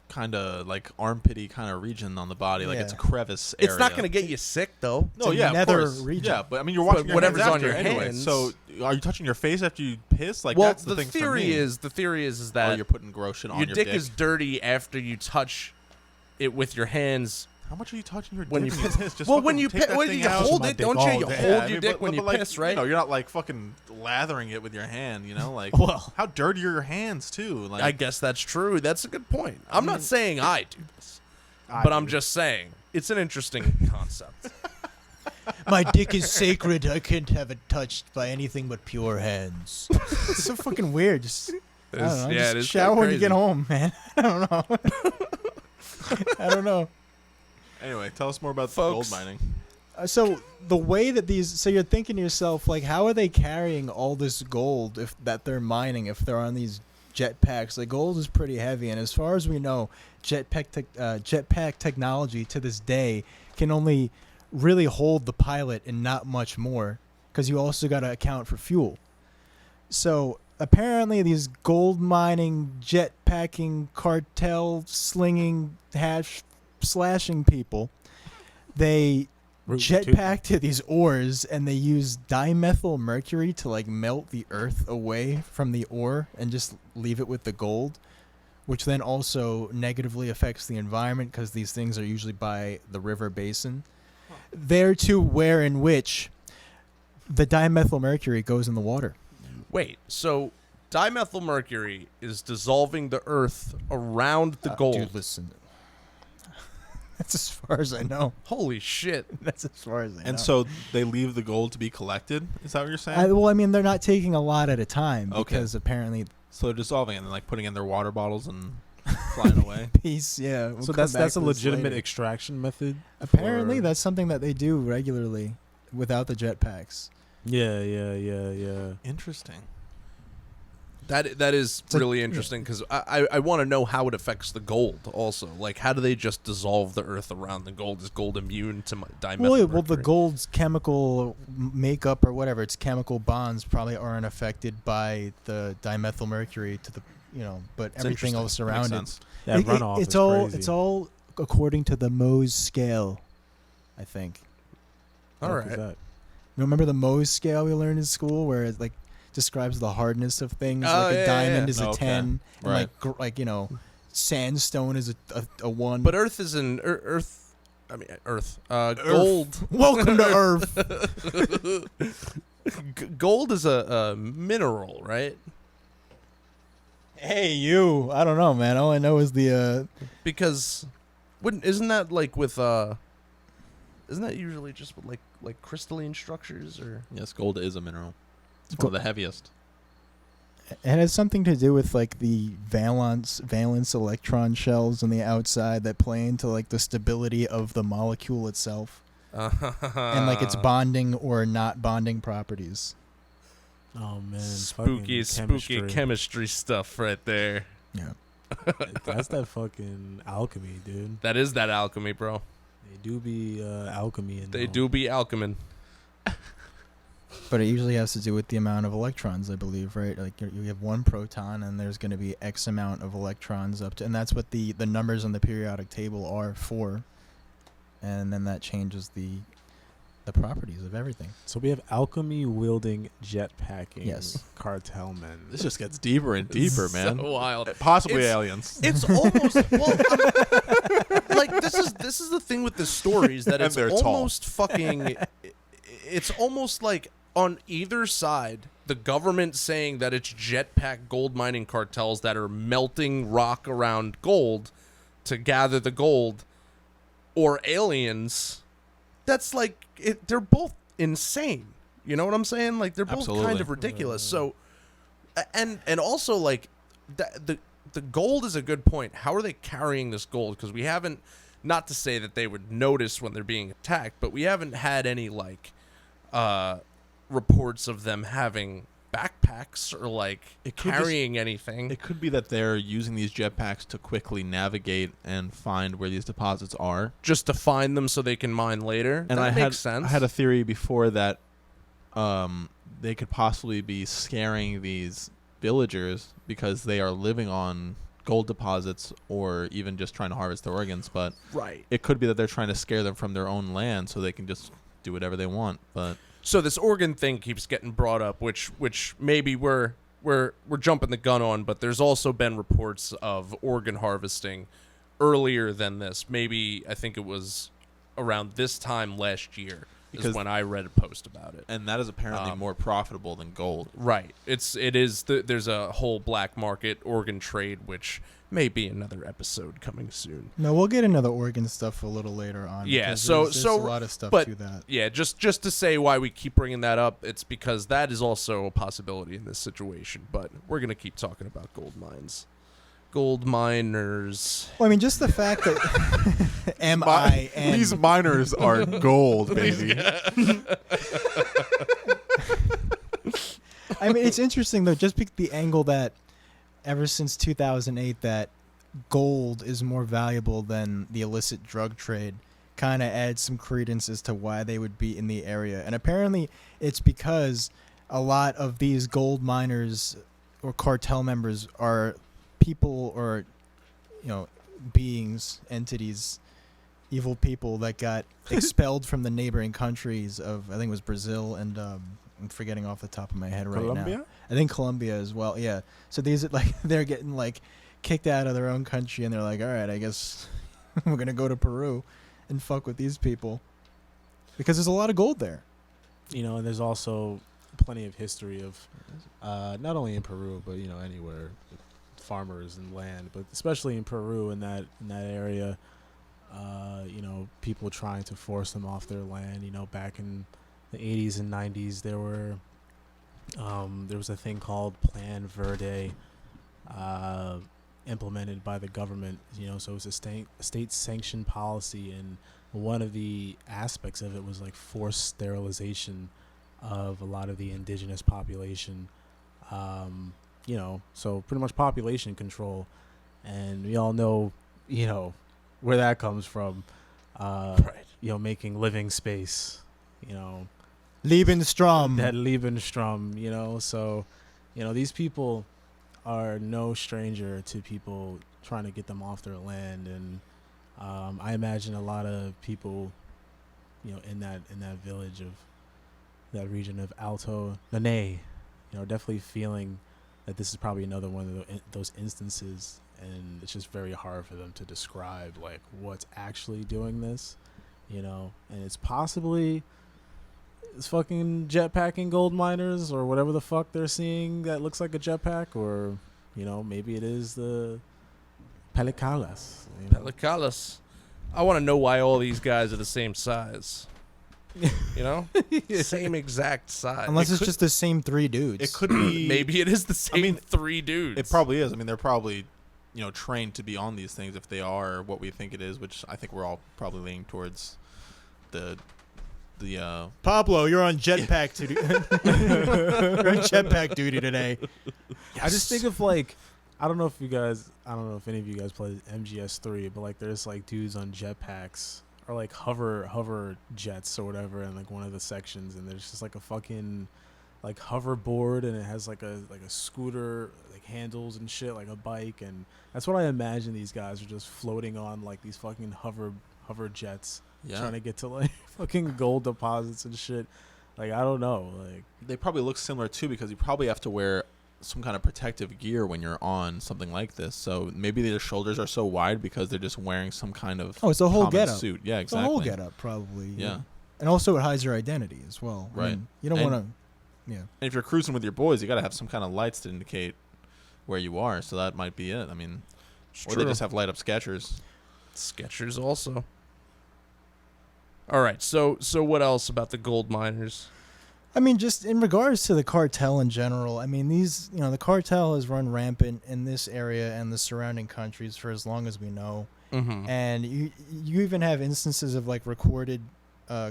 kind of like armpity kind of region on the body. Like it's a Yeah. crevice area. It's not going to get you sick though. No, a yeah, of nether course. region. Yeah, but I mean, you're washing But your whatever's hands on your after anyway. hands- So, are you touching your face after you piss? Like Well, that's the thing for theory me. is Oh, that you're putting gross shit on your your dick is dirty after you touch it with your hands. How much are you touching your when dick you when piss. piss? Just Well, when fucking you take piss, that when thing you out. hold my it, dick don't all you? You day. hold Yeah, I your mean, dick but- when but you like, piss, right? You know, you're not like fucking lathering it with your hand. You know, like Well. how dirty are your hands too? Like I guess that's true. That's a good point. I'm not saying I do this, but I'm just saying it's an interesting concept. My dick is sacred. I can't have it touched by anything but pure hands. It's so fucking weird. Just, I don't know, Yeah, just it is shower kinda when you get crazy. home, man. I don't know. I don't know. anyway, tell us more about Folks. gold mining. So the way that so you're thinking to yourself, like, how are they carrying all this gold that they're mining if they're on these jetpacks? The gold is pretty heavy, and as far as we know, jetpack technology to this day can only really hold the pilot and not much more, because you also got to account for fuel. So apparently these gold mining, jetpacking, cartel slinging, hash slashing people, they jetpack to these ores, and they use dimethyl mercury to like melt the earth away from the ore and just leave it with the gold, which then also negatively affects the environment because these things are usually by the river basin. There too, where in which the dimethyl mercury goes in the water. Wait, so dimethyl mercury is dissolving the earth around the gold. Dude, listen. That's as far as I know. Holy shit. That's as far as I know. And so they leave the gold to be collected? Is that what you're saying? Well, I mean, they're not taking a lot at a time Okay. because apparently So they're dissolving it and like putting in their water bottles and flying away? peace, yeah. we'll So come that's back a to this legitimate later. extraction method. Apparently, for- that's something that they do regularly without the jetpacks. Yeah. Interesting. That is It's like- really interesting because I want to know how it affects the gold also. Like, how do they just dissolve the earth around the gold? Is gold immune to dimethyl mercury? Well, the gold's chemical makeup or whatever, its chemical bonds probably aren't affected by the dimethyl mercury to the, but It's everything interesting. else Makes around it. sense. That runoff it's is all crazy. it's all according to the Mohs scale, I think. All What the fuck right. is that? Remember the Mohs scale we learned in school, where it like describes the hardness of things. Oh, like yeah, a diamond is a Okay. 10, and Right. sandstone is a 1. But Earth is an Earth. I mean, Earth. Gold. Welcome to Earth. Gold is a mineral, right? Hey, you. I don't know, man. All I know is the Because isn't that like with isn't that usually just with like crystalline structures or Yes, gold is a mineral. It's one of the heaviest. it has something to do with like the valence electron shells on the outside that play into like the stability of the molecule itself and like its bonding or not bonding properties. Oh man, spooky chemistry stuff right there. Yeah. That's that fucking alchemy, dude. That is that alchemy, bro. They do be alchemy, and They do be alcheming. But it usually has to do with the amount of electrons, I believe, right? Like you have one proton, and there's going to be X amount of electrons up to, and that's what the numbers on the periodic table are for. And then that changes the properties of everything. So we have alchemy wielding jetpacking Yes. cartel men. This just gets deeper and deeper, man. So wild. Possibly It's- aliens. It's almost like this is the thing with the stories that And it's they're tall. almost fucking. It's almost like on either side, the government saying that it's jetpack gold mining cartels that are melting rock around gold to gather the gold, or aliens. That's like they're both insane. You know what I'm saying? Like they're both kind Absolutely. of ridiculous. So, and also like the gold is a good point. How are they carrying this gold? Because we haven't, not to say that they would notice when they're being attacked, but we haven't had any like reports of them having backpacks or like It could just- carrying anything. It could be that they're using these jetpacks to quickly navigate and find where these deposits are. Just to find them so they can mine later. And That I makes had sense. I had a theory before that they could possibly be scaring these villagers because they are living on gold deposits or even just trying to harvest their organs. But right. it could be that they're trying to scare them from their own land so they can just do whatever they want. But So this organ thing keeps getting brought up, which maybe we're jumping the gun on, but there's also been reports of organ harvesting earlier than this. Maybe I think it was around this time last year is Because- when I read a post about it. and that is apparently more profitable than gold. Right. There's a whole black market organ trade, which may be another episode coming soon. No, we'll get into the organ stuff a little later on. Yeah, because so- there's so- a lot of stuff but- to that. Yeah, just to say why we keep bringing that up, it's because that is also a possibility in this situation. But we're gonna keep talking about gold mines, gold miners. Well, I mean, just the fact that M-I-N. These miners are gold, baby. I mean, it's interesting though, just the angle that ever since 2008 that gold is more valuable than the illicit drug trade kind of adds some credence as to why they would be in the area. And apparently it's because a lot of these gold miners or cartel members are people or, beings, entities evil people that got expelled from the neighboring countries of, I think it was Brazil and I'm forgetting off the top of my head right Colombia? now. I think Colombia as well. Yeah. So these are like they're getting like kicked out of their own country and they're like, all right, I guess we're gonna go to Peru and fuck with these people because there's a lot of gold there. You know, and there's also plenty of history of not only in Peru but anywhere, farmers and land, but especially in Peru in that area. People trying to force them off their land. Back in the 80s and 90s, there was a thing called Plan Verde, implemented by the government. So it was a state sanctioned policy, and one of the aspects of it was like forced sterilization of a lot of the indigenous population. So pretty much population control, and we all know, where that comes from. Right. Making living space. Lebensraum. That Lebensraum. So, these people are no stranger to people trying to get them off their land, and I imagine a lot of people, in that village of that region of Alto Nene, definitely feeling that this is probably another one of those instances, and it's just very hard for them to describe like what's actually doing this, and it's possibly it's fucking jetpacking gold miners or whatever the fuck they're seeing that looks like a jetpack, or maybe it is the Pelicalas. Pelicalas. I want to know why all these guys are the same size. Same exact size. Unless it's just the same three dudes. It could be. Maybe it is the same three dudes. It probably is. I mean, they're probably, trained to be on these things if they are what we think it is, which I think we're all probably leaning towards the Pablo, you're on jetpack duty. You're on jetpack duty today. I just think of like, I don't know if any of you guys play MGS3, but like there's like dudes on jetpacks or like hover jets or whatever in like one of the sections, and there's just like a fucking like hoverboard, and it has like a scooter, like handles and shit, like a bike, and that's what I imagine these guys are just floating on, like these fucking hover jets, trying to get to like fucking gold deposits and shit. Like I don't know, like they probably look similar too, because you probably have to wear some kind of protective gear when you're on something like this. So maybe their shoulders are so wide because they're just wearing some kind of it's a whole common getup. suit. Yeah, It's a exactly. whole getup, probably. Yeah. And also it hides your identity as well. I Right. mean, you don't And- want to. Yeah. And if you're cruising with your boys, you got to have some kind of lights to indicate where you are. So that might be it. I mean, It's or true. they just have light up Skechers. Skechers also. All right. So what else about the gold miners? I mean, just in regards to the cartel in general, I mean, the cartel has run rampant in this area and the surrounding countries for as long as we know. Mm-hmm. And you even have instances of like recorded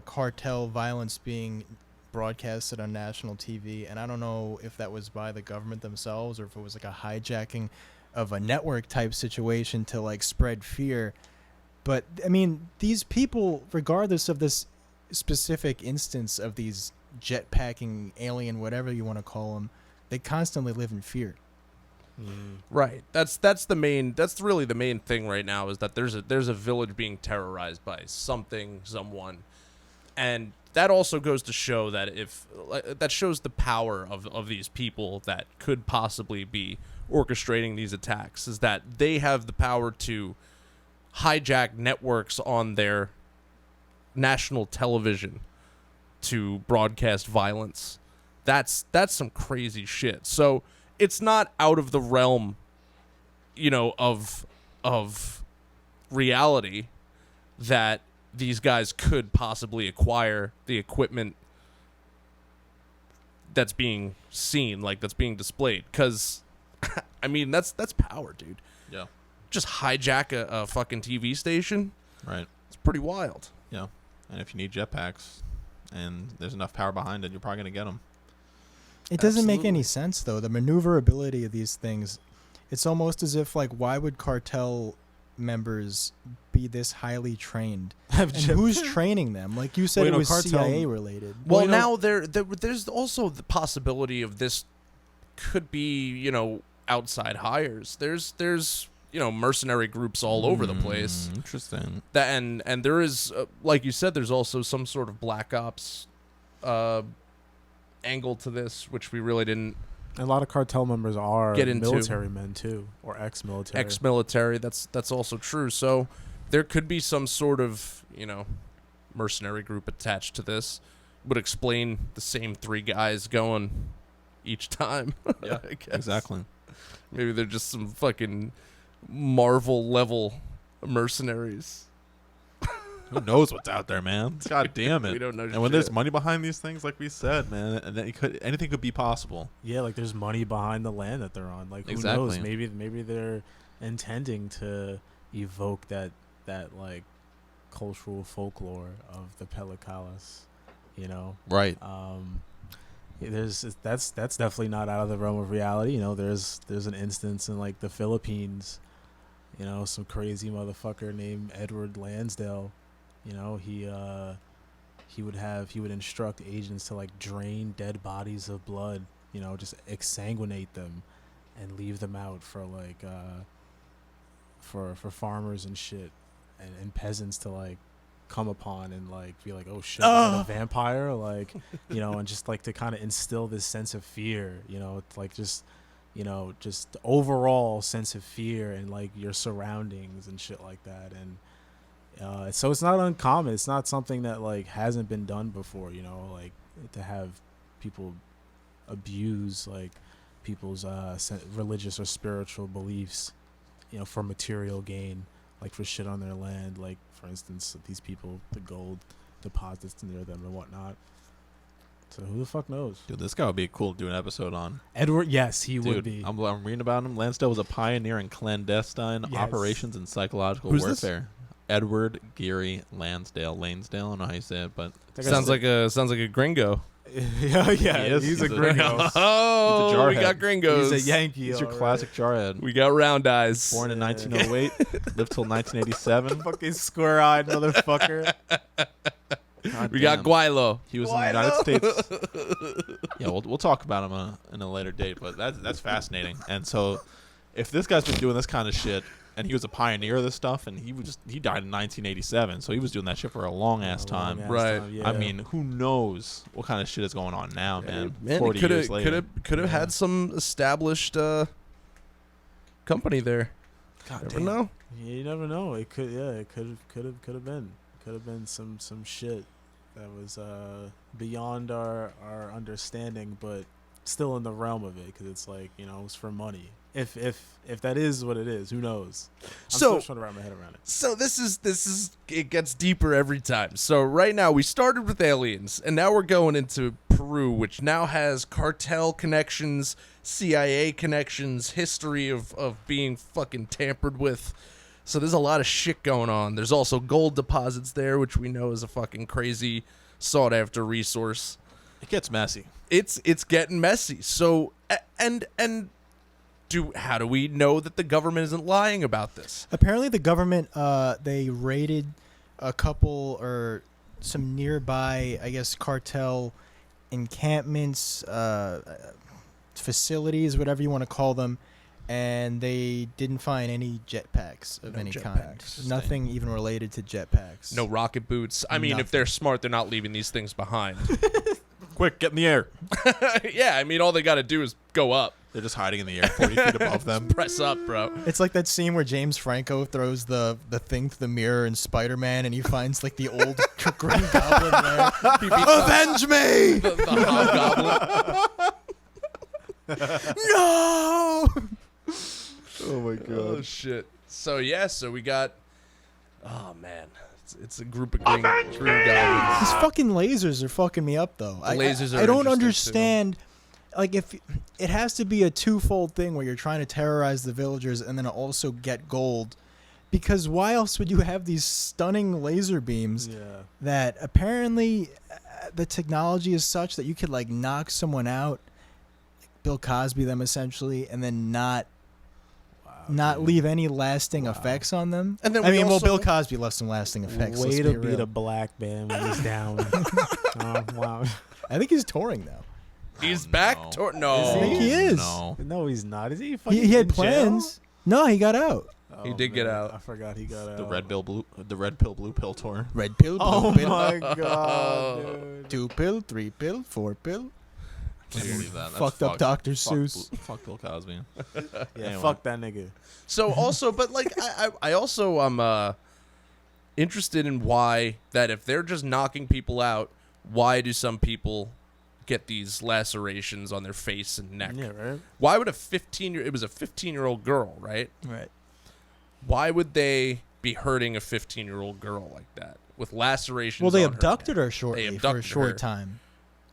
cartel violence being broadcasted on national TV. And I don't know if that was by the government themselves or if it was like a hijacking of a network type situation to like spread fear. But I mean, these people, regardless of this specific instance of these jetpacking alien, whatever you want to call them, they constantly live in fear. Right. That's really the main thing right now, is that there's a village being terrorized by someone, and that also goes to show that that shows the power of these people that could possibly be orchestrating these attacks, is that they have the power to hijack networks on their national television to broadcast violence. That's some crazy shit. So it's not out of the realm, of reality that these guys could possibly acquire the equipment that's being seen, like that's being displayed. Because, I mean, that's power, dude. Yeah. Just hijack a fucking TV station. Right. It's pretty wild. Yeah. And if you need jetpacks and there's enough power behind it, you're probably going to get them. It doesn't make Absolutely. any sense, though. The maneuverability of these things, it's almost as if, like, why would cartel members be this highly trained? And who's training them? Like you said, Well, it you know, was cartel- CIA related. Well, now there's also the possibility of this could be, outside hires. There's mercenary groups all over the place. Interesting. That and there is, like you said, there's also some sort of Black Ops angle to this, which we really didn't A lot of cartel members are get into. military men too, or ex-military. Ex-military. That's also true. So there could be some sort of mercenary group attached to this. Would explain the same 3 guys going each time. Yeah, I guess. exactly. Maybe they're just some fucking Marvel level mercenaries. Who knows what's out there, man? God damn it. We don't know And when shit. there's money behind these things, like we said, man, and then anything could be possible. Yeah, like there's money behind the land that they're on. Like who Exactly. knows? Maybe they're intending to evoke that like cultural folklore of the Pelecalas. Right. That's definitely not out of the realm of reality. There's an instance in like the Philippines. Some crazy motherfucker named Edward Lansdale. He would instruct agents to like drain dead bodies of blood. Just exsanguinate them, and leave them out for like for farmers and shit, and peasants to like come upon and like be like, oh shit, is that a vampire? Like, and just like to kind of instill this sense of fear, like just overall sense of fear and like your surroundings and shit like that. And so it's not uncommon. It's not something that like hasn't been done before, like to have people abuse like people's religious or spiritual beliefs, for material gain, like for shit on their land. Like, for instance, these people, the gold deposits near them and whatnot. So who the fuck knows? Dude, this guy would be cool to do an episode on. Edward, yes, he Dude, would be. I'm reading about him. Lansdale was a pioneer in clandestine Yes. operations and psychological Who's this? warfare. Edward Geary Lansdale. I don't know how you say it, but Sounds like a gringo. yeah, He is. he's a He's a- gringo. Oh, He's a we jarhead. got gringos. He's a Yankee. he's your all classic jarhead. We got round eyes. Born in Yeah. 1908, lived till 1987. right. Fucking square-eyed motherfucker. God We damn. got Guaylo. He was in the United States. Yeah, we'll talk about him in a later date, but that's fascinating. And so, if this guy's been doing this kind of shit, and he was a pioneer of this stuff, and he died in 1987, so he was doing that shit for a long ass time. Right. Yeah. I mean, who knows what kind of shit is going on now, man? Man, 40 years later. could have had some established company there. God Never damn. know. You never know. It could. Yeah. It could have been. Could have been some shit that was beyond our understanding, but still in the realm of it, because it's like, it was for money. If that is what it is, who knows? I'm So- still trying to wrap my head around it. So this is it gets deeper every time. So right now we started with aliens, and now we're going into Peru, which now has cartel connections, CIA connections, history of being fucking tampered with. So there's a lot of shit going on. There's also gold deposits there, which we know is a fucking crazy sought after resource. It gets messy. It's getting messy. So and how do we know that the government isn't lying about this? Apparently, the government they raided a couple or some nearby, I guess, cartel encampments, facilities, whatever you want to call them, and they didn't find any jetpacks of No any jetpacks. kind. Nothing even related to jetpacks. No rocket boots. I mean, if Nothing. they're smart, they're not leaving these things behind. Quick, get in the air. Yeah, I mean, all they got to do is go up, They're just hiding in the air 40 feet above them. press up, bro. It's like that scene where James Franco throws the thing through the mirror in Spider-Man, and he finds like the old Green Goblin there. Avenge me! The hobgoblin. No! Oh my Oh shit. So yeah, so we got. Oh man, it's a group of green goblins. These fucking lasers are fucking me up, though. The lasers are I don't interesting, understand. Like, if it has to be a twofold thing where you're trying to terrorize the villagers and then also get gold, because why else would you have these stunning laser beams Yeah. that apparently the technology is such that you could like knock someone out, Bill Cosby them essentially, and then not leave any lasting effects on them. And then I we mean, also- Bill Cosby left some lasting effects. Way let's to be beat real. a black man when he's down. Oh, wow. I think he's touring now. He's Oh, back. no. No. I think he is. No. No, he's not. Is he? He Fucking had in jail? plans. No, he got out. He did get out. I forgot he got out. The red pill, blue pill tour. Red pill, blue Oh pill, my god, dude. 2 pill, 3 pill, 4 pill. Can't believe that. That's Fucked up Dr. Fuck Seuss. Fuck Bill Cosby. Yeah, Anyway. fuck that nigga. So also, but like I also am interested in why that if they're just knocking people out, why do some people get these lacerations on their face and neck? Yeah, right. Why would it was a 15-year-old girl, right? Right. Why would they be hurting a 15-year-old girl like that with lacerations? Well, they on her abducted neck? her shortly for a abducted short her. time.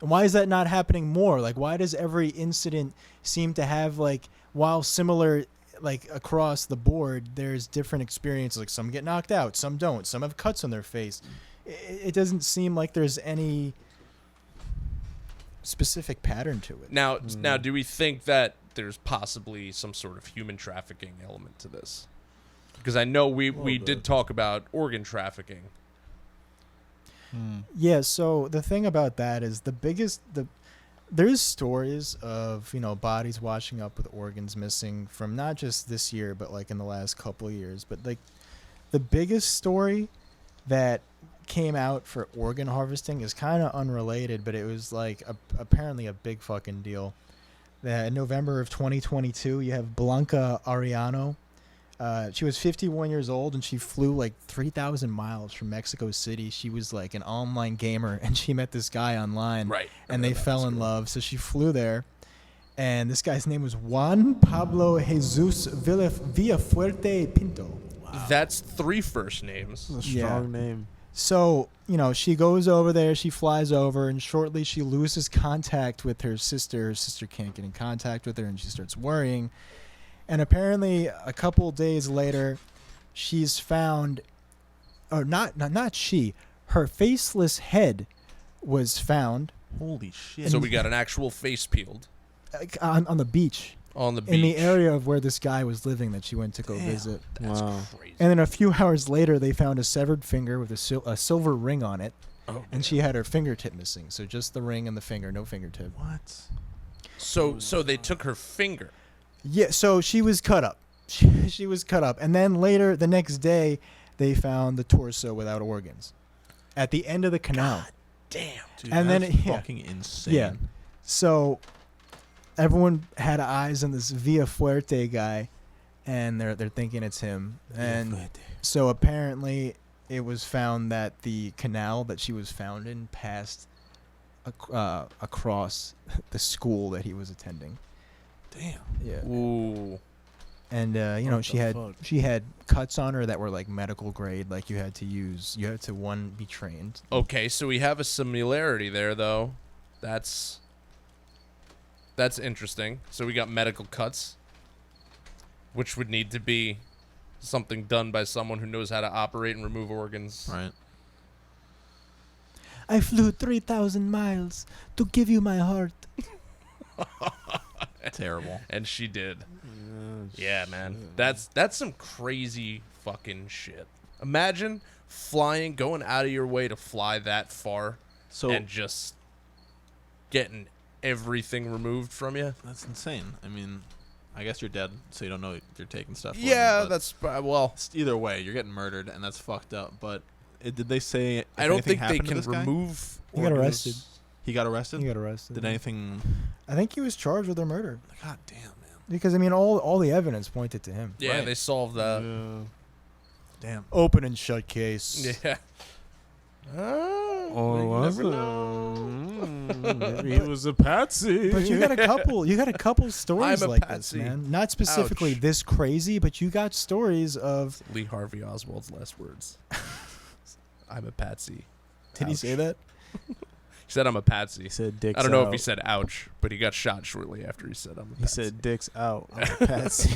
And why is that not happening more? Like, why does every incident seem to have, like, while similar, like, across the board, there's different experiences. Like, some get knocked out, some don't. Some have cuts on their face. It doesn't seem like there's any specific pattern to it. Now, do we think that there's possibly some sort of human trafficking element to this? Because I know we did talk about organ trafficking. Yeah, so the thing about that is there's stories of, bodies washing up with organs missing from not just this year, but like in the last couple of years. But like the biggest story that came out for organ harvesting is kind of unrelated, but it was like apparently a big fucking deal. That in November of 2022, you have Blanca Arellano. She was 51 years old, and she flew like 3,000 miles from Mexico City. She was like an online gamer, and she met this guy online, Right. and they fell in love. So she flew there, and this guy's name was Juan Pablo Jesus Villafuerte Pinto. That's 3 first names. That's a strong name. So, she goes over there, she flies over, and shortly she loses contact with her sister. Her sister can't get in contact with her, and she starts worrying. And apparently, a couple days later, she's found, or not she, her faceless head was found Holy shit. So we got an actual face peeled on the beach, on the beach. in the area of where this guy was living that she went to go visit. That's Wow. crazy. And then a few hours later, they found a severed finger with a silver ring on it, and she had her fingertip missing. So just the ring and the finger, no fingertip. What? So they took her finger. Yeah, so she was cut up. She was cut up. And then later, the next day, they found the torso without organs at the end of the canal. Damn. Dude, And then that's it- yeah. fucking insane. Yeah. So everyone had eyes on this Villafuerte guy, and they're thinking it's him. And so apparently it was found that the canal that she was found in passed across the school that he was attending. Damn. Yeah. Ooh. And What she the had fuck? she had cuts on her that were like medical grade, like you had to be trained. Okay, so we have a similarity there, though. That's interesting. So we got medical cuts, which would need to be something done by someone who knows how to operate and remove organs. Right. I flew 3,000 miles to give you my heart. Terrible. And she did. Yeah, Yeah, man. That's some crazy fucking shit. Imagine going out of your way to fly that far So and just getting everything removed from you. that's insane. I mean, I guess you're dead, so you don't know if you're taking stuff. from Yeah, you, but that's well. either way, you're getting murdered, and that's fucked up. But did they say? If I don't anything think they happened to can this guy? remove. He got organs. arrested. He got arrested. He got arrested. Did anything? I think he was charged with her murder God damn, man. because I mean all the evidence pointed to him. Yeah, Right. they solved that. Damn. Open and shut case. Yeah. Or you was never it? know. Maybe he was a patsy. But you got a couple stories I'm a like patsy. this, man. Not specifically Ouch. this crazy, but you got stories of. Lee Harvey Oswald's last words. I'm a patsy. Did he Ouch. say that? He said I'm a patsy. He said dicks I don't know out. if he said ouch, but he got shot shortly after he said I'm a He patsy. said dicks out. I'm a patsy.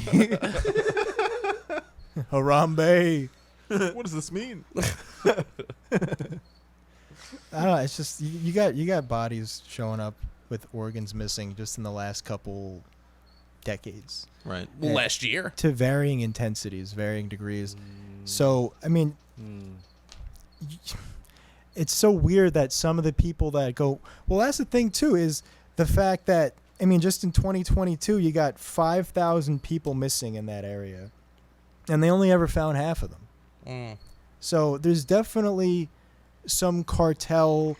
Harambe. What does this mean? I don't know. It's just you got bodies showing up with organs missing just in the last couple decades Right. Well, last year. to varying intensities, varying degrees. So I mean, it's so weird that some of the people that go, well, that's the thing too, is the fact that, I mean, just in 2022, you got 5,000 people missing in that area. and they only ever found half of them. Mm. So there's definitely some cartel,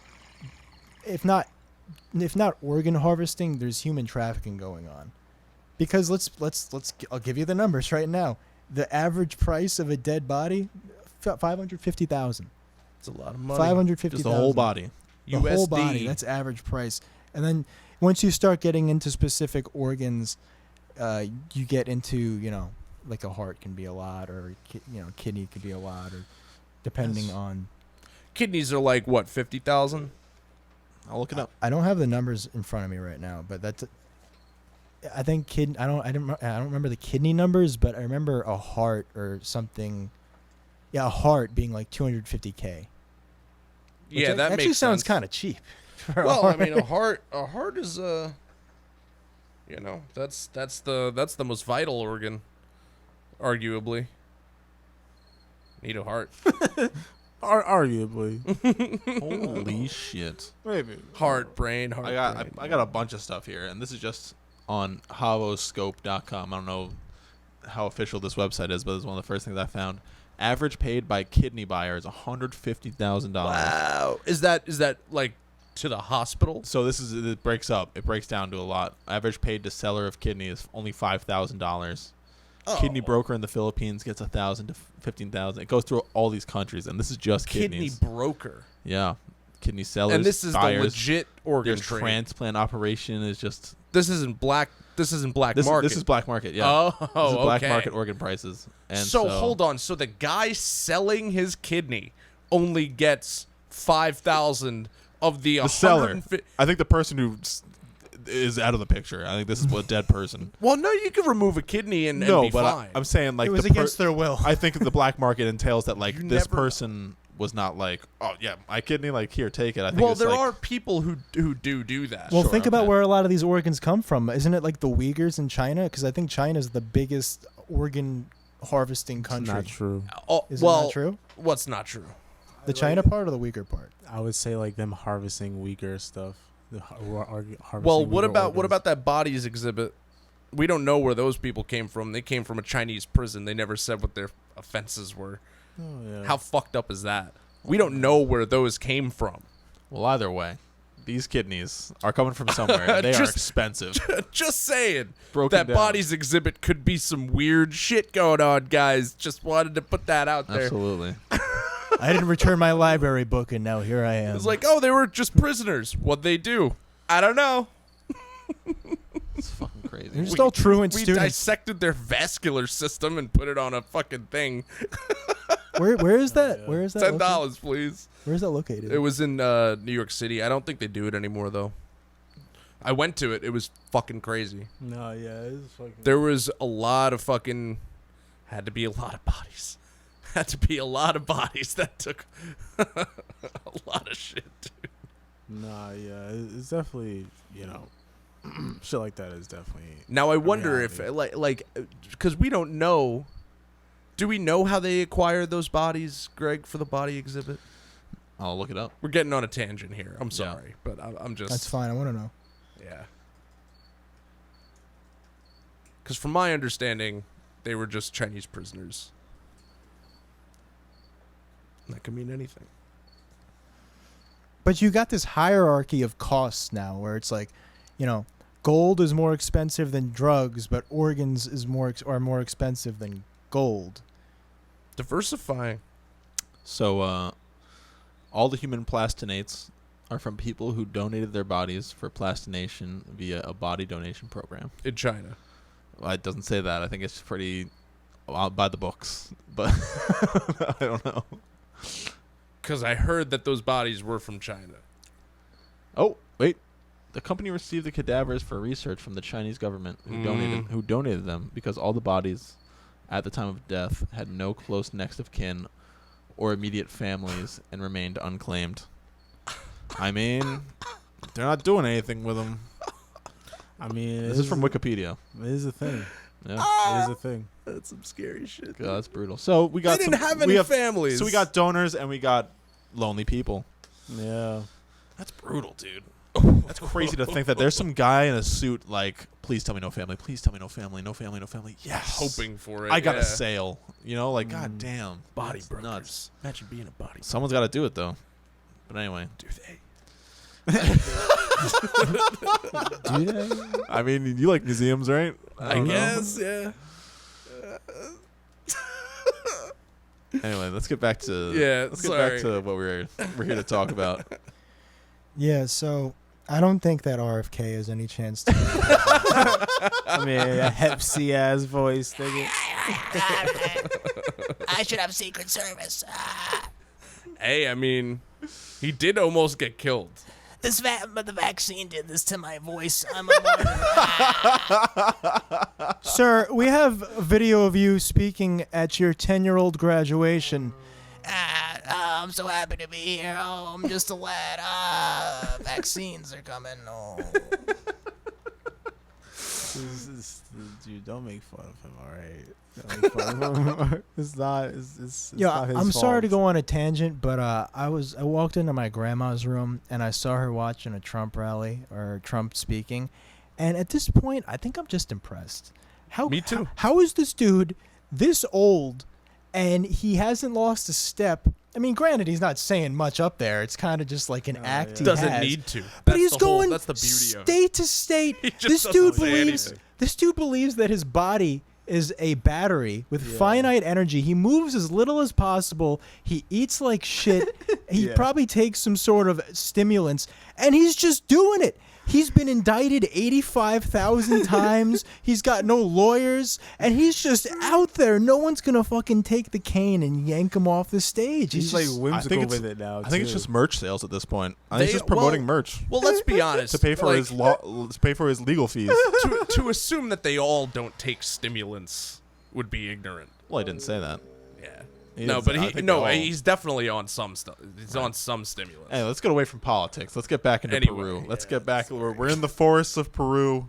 if not organ harvesting, there's human trafficking going on. Because I'll give you the numbers right now. The average price of a dead body, $550,000. It's a lot of money. $550,000. Just the whole body. The whole body. That's average price. And then once you start getting into specific organs, you get into, like a heart can be a lot, or kidney could be a lot, or depending on. Kidneys are like what, 50,000? I'll look it up. I don't have the numbers in front of me right now, but that's. I think I don't remember the kidney numbers, but I remember a heart or something. Yeah, a heart being like $250K. Yeah, that actually makes sounds sense. kind of cheap. Well, I mean, a heart is that's the most vital organ, arguably. Need a heart. Arguably. Holy shit. Maybe. Heart, brain. I got a bunch of stuff here, and this is just on havoscope.com. I don't know how official this website is, but it's one of the first things I found. Average paid by kidney buyer is $150,000. Wow. Is that like to the hospital? So it breaks up. It breaks down to a lot. Average paid to seller of kidney is only $5,000. Oh. Kidney broker in the Philippines gets $1,000 to $15,000. It goes through all these countries, and this is just Kidney kidneys. broker. Yeah, kidney sellers. And this is buyers. the legit organ Their trade. transplant operation is just. This isn't black market. This is black market. Yeah. Oh, This is black okay. market organ prices. And so hold on. So the guy selling his kidney only gets 5,000 of the seller. 150. I think the person who is out of the picture. I think this is a dead person. Well, no, you can remove a kidney and No, be but fine. I'm saying like it was against their will. I think the black market entails that like You this never- person was not like, oh yeah, my kidney, like here, take it. I think well, it's there like, are people who do that. Well, Sure, think about okay. where a lot of these organs come from. Isn't it like the Uyghurs in China? Because I think China is the biggest organ harvesting country. Not true. Oh, Is well, it not true? What's not true? The China part or the Uyghur part? I would say like them harvesting weaker stuff. Harvesting Well, what weaker about organs. that bodies exhibit? We don't know where those people came from. They came from a Chinese prison. They never said what their offenses were. Oh, yeah. How fucked up is that? We don't know where those came from. well, either way, these kidneys are coming from somewhere. And they are Just- expensive. Just saying. Broken That down. bodies exhibit could be some weird shit going on, guys. Just wanted to put that out there. Absolutely. I didn't return my library book, and now here I am. It's like, oh, they were just prisoners. What'd they do? I don't know. It's fucking crazy. They're just all truant We students. dissected their vascular system and put it on a fucking thing. Where is that? Where is that? $10, located? please. Where is that located? It was in New York City. I don't think they do it anymore, though. I went to it. It was fucking crazy. No, yeah, it's fucking. There was a lot of fucking... Had to be a lot of bodies. Had to be a lot of bodies. That took a lot of shit, dude. Nah, yeah, it's definitely shit like that is definitely. Now, I wonder if, reality. because we don't know... Do we know how they acquired those bodies, Greg, for the body exhibit? I'll look it up. We're getting on a tangent here. I'm sorry, but I'm just... That's fine. I want to know. Yeah. Because from my understanding, they were just Chinese prisoners. That could mean anything. But you got this hierarchy of costs now, where it's like, gold is more expensive than drugs, but organs are more expensive than gold. Diversifying. So, all the human plastinates are from people who donated their bodies for plastination via a body donation program. In China. Well, it doesn't say that. I think it's pretty by the books, but I don't know. Because I heard that those bodies were from China. Oh, wait. The company received the cadavers for research from the Chinese government who donated them because all the bodies at the time of death had no close next of kin or immediate families and remained unclaimed. I mean, they're not doing anything with them. I mean, This is from Wikipedia. It is a thing. Yeah. It is a thing. That's some scary shit. God, that's brutal. So we got They didn't have any families. So we got donors and we got lonely people. Yeah. That's brutal, dude. That's crazy to think that there's some guy in a suit like, please tell me no family, please tell me no family, no family, no family. Yes. Hoping for it. I got yeah. a sale. You know, like, god damn. Body that's brokers. nuts. Imagine being a body. Someone's got to do it, though. But anyway. Do they? Do they? I mean, you like museums, right? I don't know. guess, yeah. Anyway, let's get back to Yeah, sorry. what we're here to talk about. Yeah, so I don't think that RFK has any chance to. I mean, a Hep C ass voice, nigga. I should have Secret Service. Hey, I mean, he did almost get killed. But the vaccine did this to my voice. I'm a martyr. Sir, we have a video of you speaking at your 10-year-old graduation. I'm so happy to be here. Oh, I'm just a lad. Vaccines are coming. Oh. Dude, don't make fun of him, all right? Don't make fun of him. It's not his I'm sorry to fault. go on a tangent, but I walked into my grandma's room and I saw her watching a Trump rally or Trump speaking, and at this point, I think I'm just impressed. Me too. How is this dude this old and he hasn't lost a step? I mean, granted, he's not saying much up there. It's kind of just like an act. yeah. He Doesn't has. need to. But That's he's the whole- going that's the beauty of it. state to state. He just This doesn't dude say believes. anything. This dude believes that his body is a battery with finite energy. He moves as little as possible. He eats like shit. He Yeah. probably takes some sort of stimulants, and he's just doing it. He's been indicted 85,000 times. He's got no lawyers, and he's just out there. No one's gonna fucking take the cane and yank him off the stage. He's He's like just, whimsical it's- with it now. I think it's too. just merch sales at this point. I think They- he's just promoting well- merch Well, let's be honest. to pay for like, his to pay for his legal fees. to assume that they all don't take stimulants would be ignorant. Well, I didn't say that. Yeah. He No, is- but I he think no, they're all- he's definitely on some stuff. He's on some stimulants. Hey, let's get away from politics. Let's get back into Anyway, Peru. Let's yeah, get back. We're in the forests of Peru,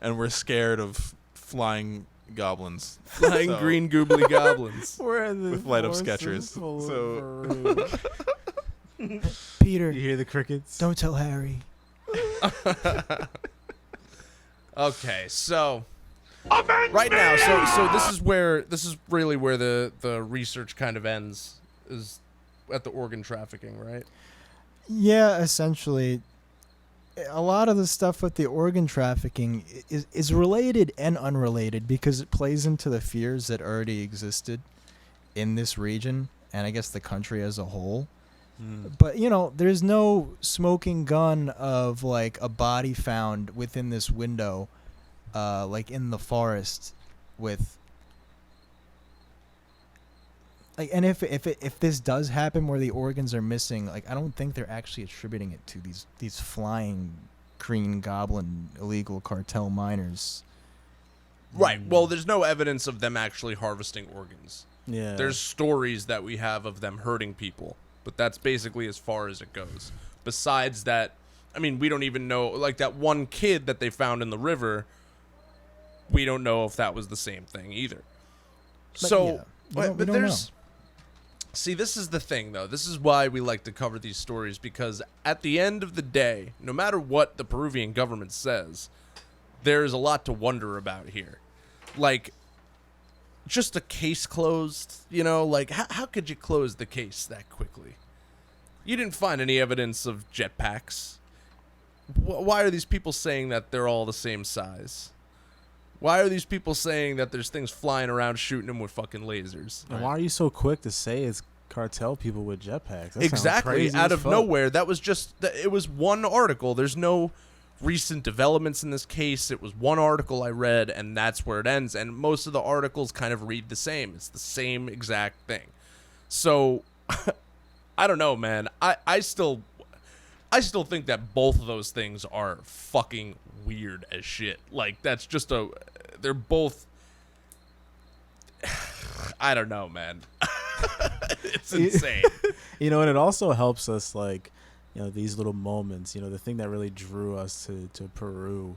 and we're scared of flying goblins. Flying So- green goobly goblins. We're in the with light-up forest sketchers. full of So- Peru. Peter, You hear the crickets? don't tell Harry. Okay, so right now, so this is really where the research kind of ends, is at the organ trafficking, right? Yeah, essentially. A lot of the stuff with the organ trafficking is related and unrelated because it plays into the fears that already existed in this region and I guess the country as a whole. But, you know, there's no smoking gun of like a body found within this window, like in the forest with. Like, and if this does happen where the organs are missing, like I don't think they're actually attributing it to these flying green goblin illegal cartel miners. Right. Well, there's no evidence of them actually harvesting organs. Yeah. There's stories that we have of them hurting people, but that's basically as far as it goes. Besides that, I mean, we don't even know, like that one kid that they found in the river, we don't know if that was the same thing either. But So, yeah, we don't there's. See, this is the thing, though. This is why we like to cover these stories, because at the end of the day, no matter what the Peruvian government says, there's a lot to wonder about here. Like, just a case closed, you know? Like, how could you close the case that quickly? You didn't find any evidence of jetpacks. Why are these people saying that they're all the same size? Why are these people saying that there's things flying around shooting them with fucking lasers? And why are you so quick to say it's cartel people with jetpacks? That sounds Exactly. crazy Out as of fuck. nowhere. That was just, it was one article. There's no recent developments in this case. It was one article I read, and that's where it ends. And most of the articles kind of read the same. It's the same exact thing. So, I don't know, man. I still think that both of those things are fucking weird as shit. Like, that's just they're both, I don't know, man. It's insane. You know, and it also helps us, like, you know, these little moments. You know, the thing that really drew us to Peru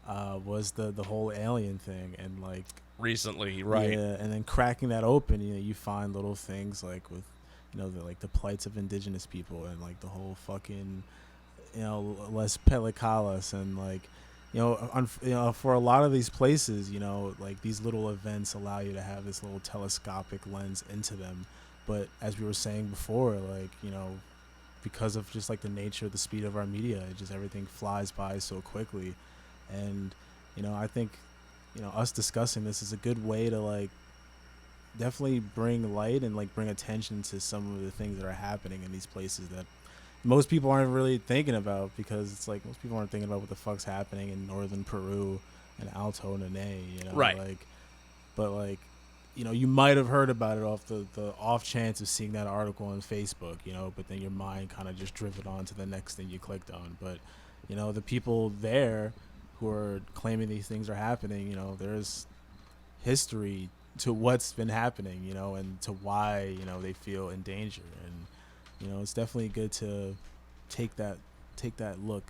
was the whole alien thing, and like Recently, right. yeah, and then cracking that open, you know, you find little things like with, you know, the plights of indigenous people and like the whole fucking less pelicalas and like, for a lot of these places, like these little events allow you to have this little telescopic lens into them. But as we were saying before, like, because of just like the nature, the speed of our media, everything flies by so quickly. And, I think, us discussing this is a good way to like definitely bring light and like bring attention to some of the things that are happening in these places that most people aren't really thinking about, because it's like most people aren't thinking about what the fuck's happening in northern Peru and Alto Nene, Right. Like, but like, you might have heard about it off the off chance of seeing that article on Facebook, but then your mind kind of just drifted on to the next thing you clicked on. But, the people there who are claiming these things are happening, there's history to what's been happening, and to why, they feel in danger. And, it's definitely good to take that look,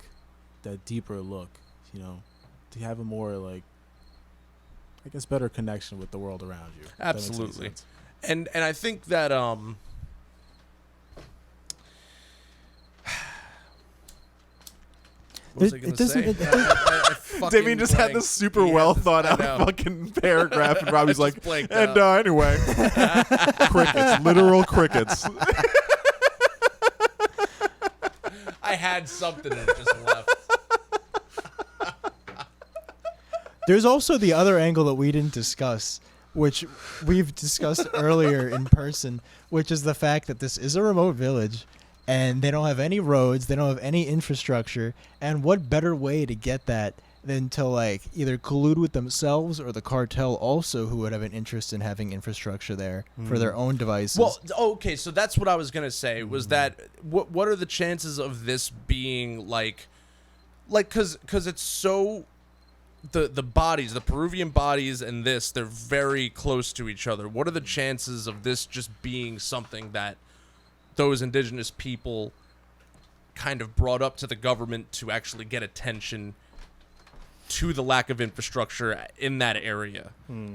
that deeper look, to have a more like, I guess, better connection with the world around you. If that makes any Absolutely. sense. And I think that what was I going to say? I fucking Damien just had blanked. this super He had well this- thought I out know. fucking paragraph, and Robbie's I like, just blanked and out. anyway, crickets, literal crickets. I had something that just left. There's also the other angle that we didn't discuss, which we've discussed earlier in person, which is the fact that this is a remote village and they don't have any roads, they don't have any infrastructure, and what better way to get that than to like either collude with themselves or the cartel also, who would have an interest in having infrastructure there for their own devices. Well, okay, so that's what I was gonna say. Was that what are the chances of this being like because it's so the bodies, the Peruvian bodies, and this, they're very close to each other. What are the chances of this just being something that those indigenous people kind of brought up to the government to actually get attention to the lack of infrastructure in that area?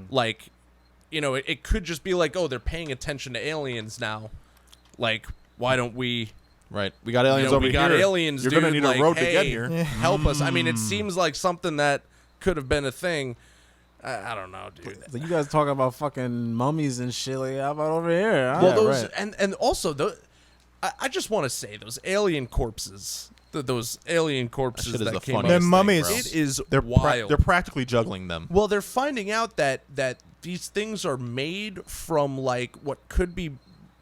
Like, it could just be like, oh, they're paying attention to aliens now. Like, why don't we? Right, we got aliens over we got here. aliens. You're dude. gonna need like, a road to hey, get here. Help us. I mean, it seems like something that could have been a thing. I don't know, dude. So you guys talking about fucking mummies and shit. Like, how about over here? Well, Yeah, those right. and also I just want to say those alien corpses. Those alien corpses shit is that the came up. funniest They're mummies. bro. It is They're wild. they're practically juggling them. Well, they're finding out that these things are made from like what could be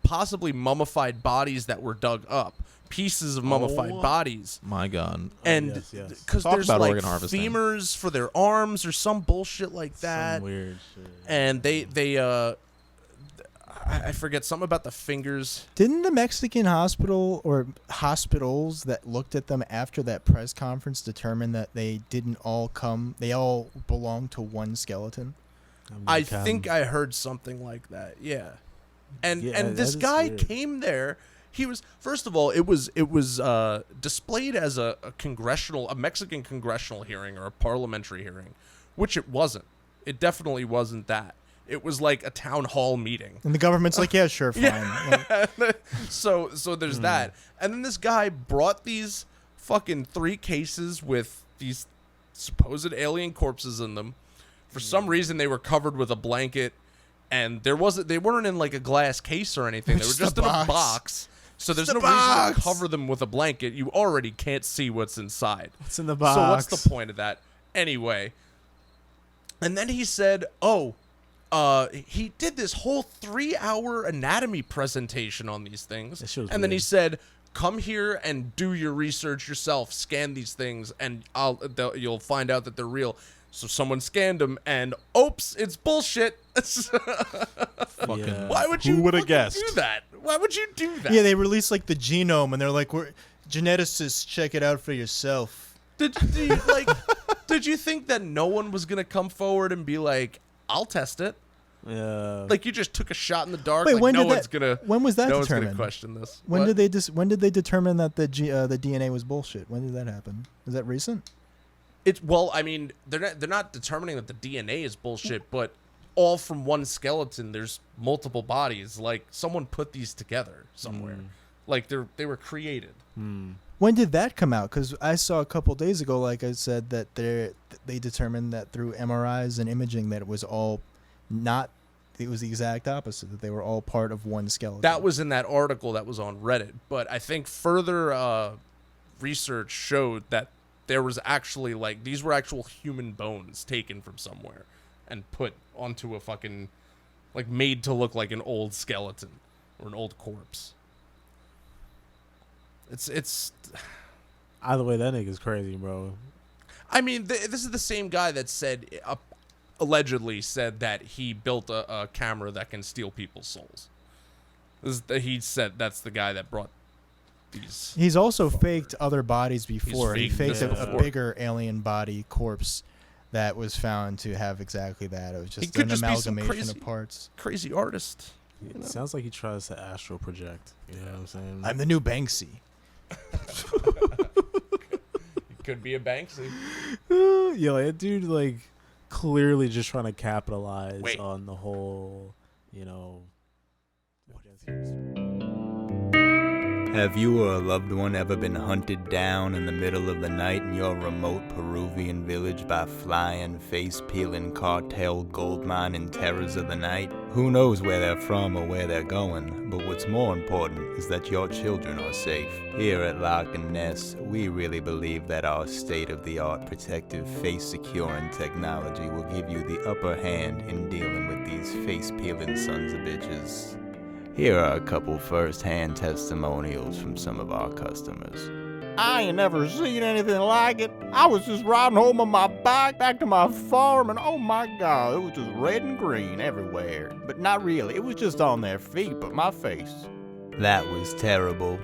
possibly mummified bodies that were dug up, pieces of mummified bodies, My God. and yes. because Talk there's about like organ harvesting. femurs for their arms or some bullshit like that, Some weird shit. and they I forget something about the fingers. Didn't the Mexican hospital or hospitals that looked at them after that press conference determine that they all belong to one skeleton? I think I heard something like that. Yeah. And Yeah, and this that is guy weird. came there. He was, first of all, it was displayed as a Mexican congressional hearing or a parliamentary hearing, which it wasn't. It definitely wasn't that. It was like a town hall meeting. And the government's like, yeah, sure, fine. Like, So there's that. And then this guy brought these fucking 3 cases with these supposed alien corpses in them. For some reason they were covered with a blanket, and they weren't in like a glass case or anything. They were Just just a in a box. box. So there's Just no a reason box. to cover them with a blanket. You already can't see what's inside. What's in the box? So what's the point of that? Anyway. And then he said, he did this whole 3-hour anatomy presentation on these things. That shit was And then he weird. said, come here and do your research yourself. Scan these things, and you'll find out that they're real. So someone scanned them, and oops, it's bullshit. Fucking. Yeah. Why would Who you would've fucking guessed? do that? Why would you do that? yeah, they released like the genome, and they're like, "We're geneticists. Check it out for yourself." Did you think that no one was gonna come forward and be like, I'll test it? Yeah. Like you just took a shot in the dark. Wait, like when no did one's that- gonna. when was that no one's gonna determined? question this. When What? did they determine that the DNA was bullshit? When did that happen? Is that recent? It's well, I mean, they're not determining that the DNA is bullshit, but all from one skeleton. There's multiple bodies. Like someone put these together somewhere. Like they were created. When did that come out? Because I saw a couple days ago, like I said, that they determined that through MRIs and imaging that it was all not. It was the exact opposite. That they were all part of one skeleton. That was in that article that was on Reddit. But I think further research showed that there was actually, like, these were actual human bones taken from somewhere and put onto a fucking, like, made to look like an old skeleton or an old corpse. It's Either way, that nigga's crazy, bro. I mean, this is the same guy that said, allegedly said that he built a camera that can steal people's souls. He said that's the guy that brought these. He's also faked other bodies before. He faked faked this a before. bigger alien body corpse that was found to have exactly that. It was just could an just be some amalgamation crazy- of parts. Crazy artist. It sounds like he tries to astral project. You know what I'm saying? I'm the new Banksy. It could be a Banksy. Yo, that dude, like, clearly just trying to capitalize Wait. on the whole, you know. Have you or a loved one ever been hunted down in the middle of the night in your remote Peruvian village by flying, face-peeling cartel gold mining terrors of the night? Who knows where they're from or where they're going, but what's more important is that your children are safe. Here at Lock and Ness, we really believe that our state-of-the-art protective face-securing technology will give you the upper hand in dealing with these face-peeling sons of bitches. Here are a couple first-hand testimonials from some of our customers. I ain't never seen anything like it. I was just riding home on my bike back to my farm, and oh my God, it was just red and green everywhere. But not really, it was just on their feet, but my face. That was terrible.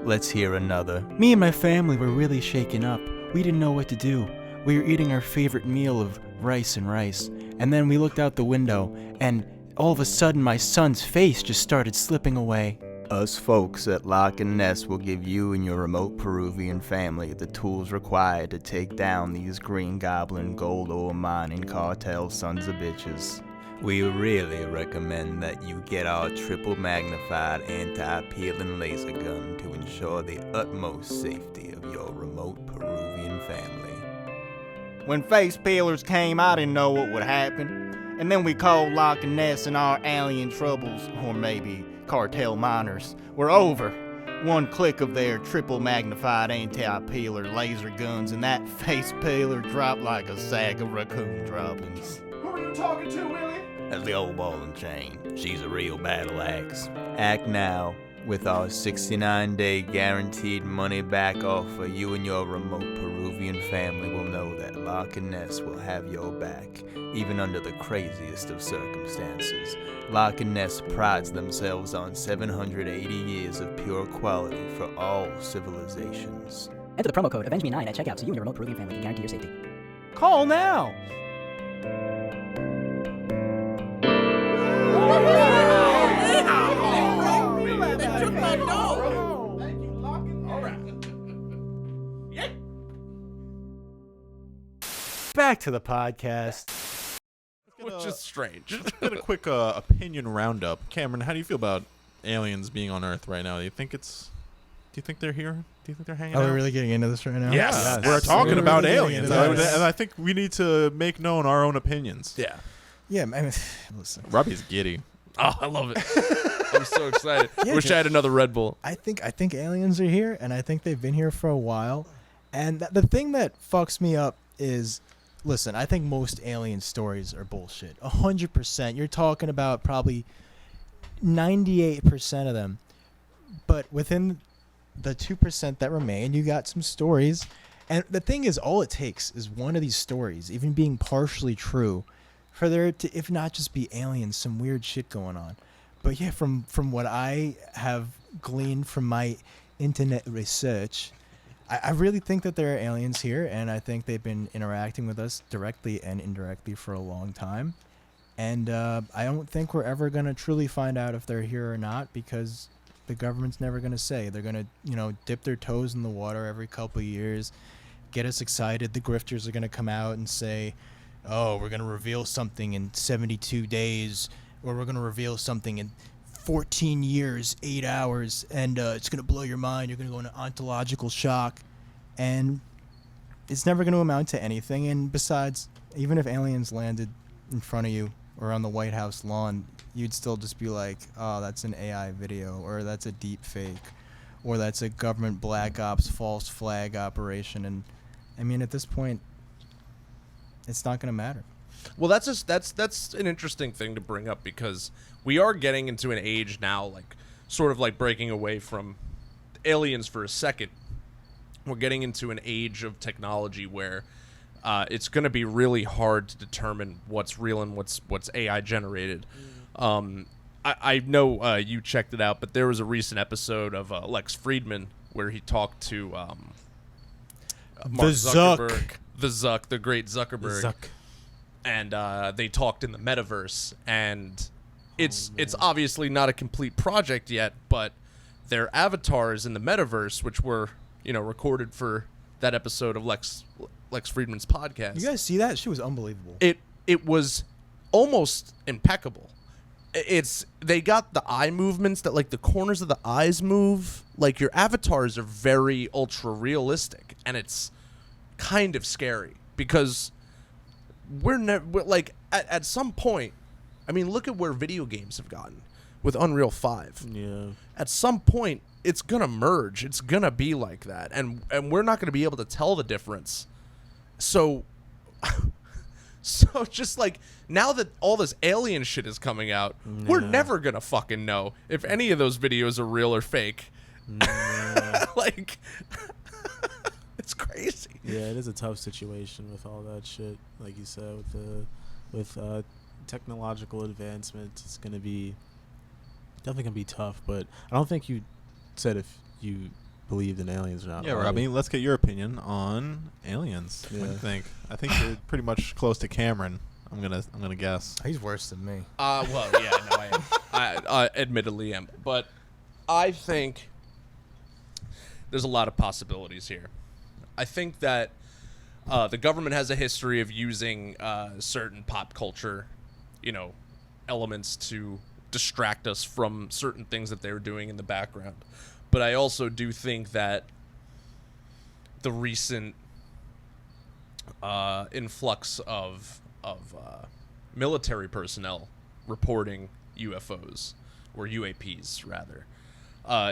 Let's hear another. Me and my family were really shaken up. We didn't know what to do. We were eating our favorite meal of rice, and then we looked out the window, and all of a sudden my son's face just started slipping away. Us folks at Lock and Ness will give you and your remote Peruvian family the tools required to take down these green goblin gold ore mining cartel sons of bitches. We really recommend that you get our triple magnified anti-peeling laser gun to ensure the utmost safety of your remote Peruvian family. When Facepeelers came, I didn't know what would happen. And then we called Lock and Ness, and our alien troubles, or maybe cartel miners, were over. One click of their triple magnified anti-peeler laser guns, and that Facepeeler dropped like a sack of raccoon droppings. Who are you talking to, Willie? That's the old ball and chain. She's a real battle axe. Act now. With our 69-day guaranteed money-back offer, you and your remote Peruvian family will know that Lock and Ness will have your back, even under the craziest of circumstances. Lock and Ness prides themselves on 780 years of pure quality for all civilizations. Enter the promo code AVENGE9 at checkout so you and your remote Peruvian family can guarantee your safety. Call now! Back to the podcast. Which is strange. Get a quick opinion roundup. Cameron, how do you feel about aliens being on Earth right now? Do you think they're here? Do you think they're hanging out? Are we really getting into this right now? Yes. We're talking about aliens, into this. and I think we need to make known our own opinions. Yeah. Yeah, I mean, listen. Robbie's giddy. Oh, I love it. I'm so excited. Yeah, Wish I had another Red Bull. I think aliens are here, and I think they've been here for a while. And the thing that fucks me up is, listen, I think most alien stories are bullshit. 100%. You're talking about probably 98% of them. But within the 2% that remain, you got some stories. And the thing is, all it takes is one of these stories, even being partially true, for there to, if not just be aliens, some weird shit going on. But yeah, from what I have gleaned from my internet research, I really think that there are aliens here, and I think they've been interacting with us directly and indirectly for a long time. And I don't think we're ever going to truly find out if they're here or not, because the government's never going to say. They're going to, dip their toes in the water every couple of years, get us excited. The grifters are going to come out and say, oh, we're going to reveal something in 72 days, or we're going to reveal something in 14 years, 8 hours, and it's going to blow your mind. You're going to go into ontological shock. And it's never going to amount to anything. And besides, even if aliens landed in front of you or on the White House lawn, you'd still just be like, oh, that's an AI video, or that's a deep fake, or that's a government black ops false flag operation. And I mean, at this point, it's not going to matter. Well, that's an interesting thing to bring up, because we are getting into an age now, like sort of like breaking away from aliens for a second. We're getting into an age of technology where it's going to be really hard to determine what's real and what's AI generated. I know you checked it out, but there was a recent episode of Lex Friedman where he talked to Mark Zuckerberg, the great Zuckerberg. And they talked in the metaverse, and it's obviously not a complete project yet, but their avatars in the metaverse, which were recorded for that episode of Lex Friedman's podcast. You guys see that? She was unbelievable. It was almost impeccable. They got the eye movements that, like, the corners of the eyes move. Like, your avatars are very ultra realistic, and it's kind of scary because we're like at some point. I mean, look at where video games have gotten with Unreal 5. Yeah. At some point, it's gonna merge. It's gonna be like that, and we're not gonna be able to tell the difference. So just like now that all this alien shit is coming out, we're never gonna fucking know if any of those videos are real or fake. Like, it's crazy. Yeah, it is a tough situation with all that shit. Like you said, with technological advancement, it's definitely gonna be tough. But I don't think you said if you believed in aliens or not. Yeah, Robbie, let's get your opinion on aliens. What do you think? I think you're pretty much close to Cameron. I'm gonna guess. He's worse than me. Well, yeah, no, I am. I admittedly am, but I think there's a lot of possibilities here. I think that the government has a history of using certain pop culture, elements to distract us from certain things that they were doing in the background. But I also do think that the recent influx of military personnel reporting UFOs, or UAPs rather,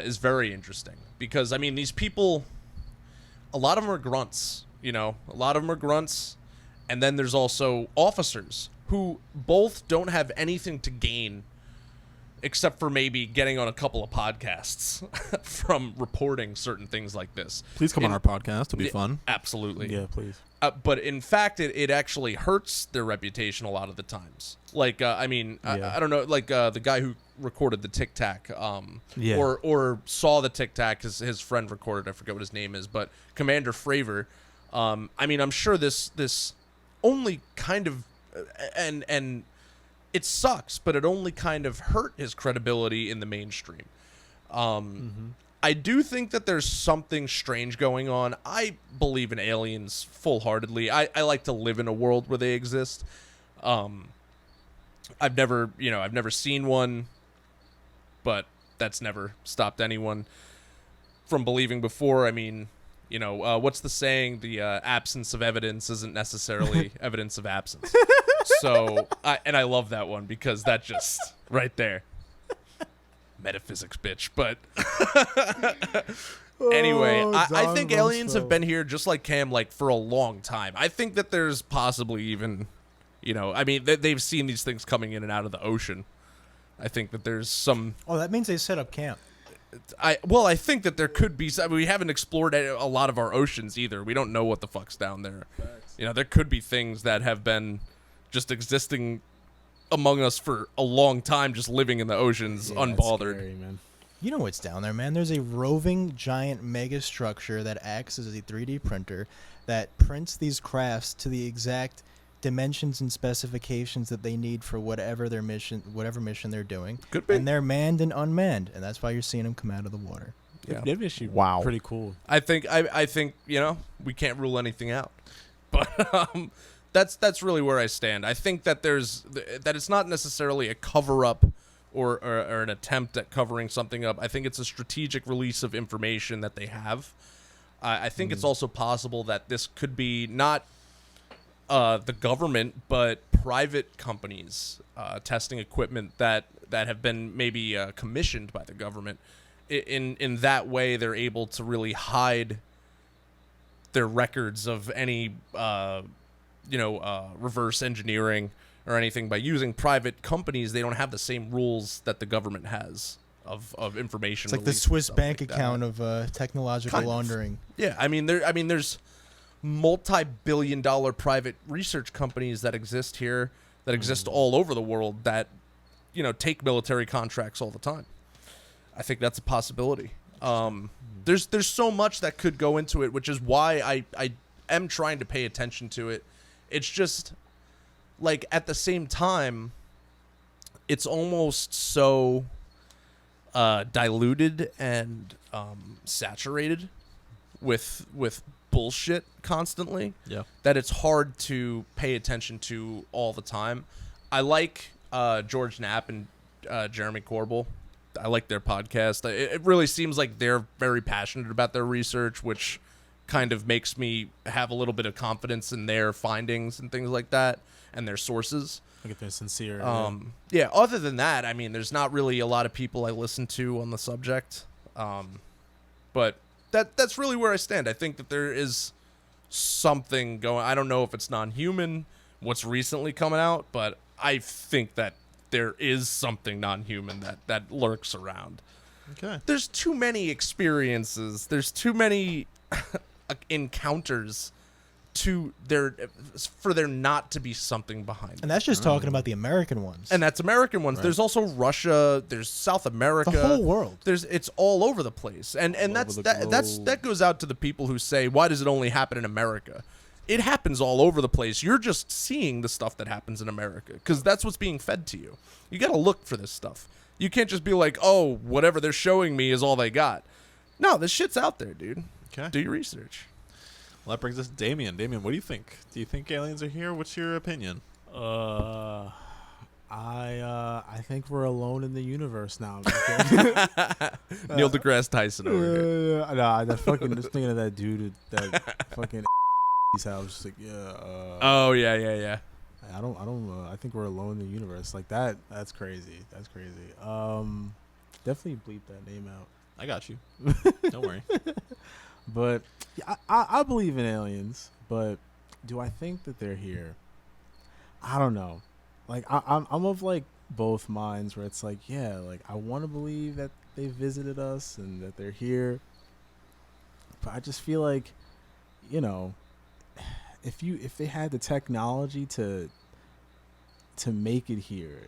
is very interesting. Because, I mean, these people, a lot of them are grunts, a lot of them are grunts. And then there's also officers who both don't have anything to gain except for maybe getting on a couple of podcasts from reporting certain things like this. Please come on our podcast. It'll be fun. Absolutely. Yeah, please. But in fact, it actually hurts their reputation a lot of the times. Like, I don't know, like the guy who recorded the Tic Tac, or saw the Tic Tac, his friend recorded. I forget what his name is, but Commander Fravor. I'm sure this only kind of and it sucks, but it only kind of hurt his credibility in the mainstream. I do think that there's something strange going on. I believe in aliens full-heartedly. I like to live in a world where they exist. I've never seen one, but that's never stopped anyone from believing before. I mean, what's the saying? The absence of evidence isn't necessarily evidence of absence. So, I love that one because that just right there. Metaphysics, bitch. But anyway, I think aliens have been here, just like Cam, like for a long time. I think that there's possibly even, they've seen these things coming in and out of the ocean. I think that there's some. Oh, that means they set up camp. I think that there could be. We haven't explored a lot of our oceans either. We don't know what the fuck's down there. There could be things that have been just existing among us for a long time, just living in the oceans, unbothered. Scary, man. You know what's down there, man. There's a roving giant mega structure that acts as a 3D printer that prints these crafts to the exact dimensions and specifications that they need for whatever mission they're doing. Could be. And they're manned and unmanned, and that's why you're seeing them come out of the water. Yeah. Wow. Pretty cool. I think we can't rule anything out, but that's really where I stand. I think that it's not necessarily a cover up or an attempt at covering something up. I think it's a strategic release of information that they have. I think it's also possible that this could be not the government, but private companies testing equipment that have been maybe commissioned by the government. In that way, they're able to really hide their records of any reverse engineering or anything by using private companies. They don't have the same rules that the government has of information. It's like the release and Swiss stuff bank like that. account of technological Kind of. laundering. Yeah, I mean there's multi-billion-dollar private research companies that exist here, that exist all over the world, that take military contracts all the time. I think that's a possibility. There's so much that could go into it, which is why I am trying to pay attention to it. It's just like at the same time, it's almost so diluted and saturated with bullshit constantly, that it's hard to pay attention to all the time. I like George Knapp and Jeremy Corbell. I like their podcast. It really seems like they're very passionate about their research, which kind of makes me have a little bit of confidence in their findings and things like that, and their sources. Like if they're sincere. Yeah, other than that, I mean, there's not really a lot of people I listen to on the subject. But that's really where I stand. I think that there is something going. I don't know if it's non-human, what's recently coming out, but I think that there is something non-human that lurks around. Okay. There's too many experiences. There's too many encounters for there not to be something behind And that's just talking about the American ones. and that's American ones. Right. There's also Russia. There's South America. the whole world. It's all over the place, and that goes out to the people who say, why does it only happen in America? It happens all over the place. You're just seeing the stuff that happens in America because that's what's being fed to you. You got to look for this stuff. You can't just be like, oh, whatever they're showing me is all they got. No, this shit's out there, dude. Okay. Do your research. Well, that brings us to Damien. Damien, what do you think? Do you think aliens are here? What's your opinion? I think we're alone in the universe now. Neil deGrasse Tyson over here. Nah, that fucking just thinking of that dude at that fucking house. Just like, Oh yeah. I think we're alone in the universe. Like that. That's crazy. That's crazy. Definitely bleep that name out. I got you. Don't worry. But yeah, I believe in aliens. But do I think that they're here? I don't know. Like I'm of like both minds where it's like, yeah, like I want to believe that they visited us and that they're here. But I just feel like, if they had the technology to make it here,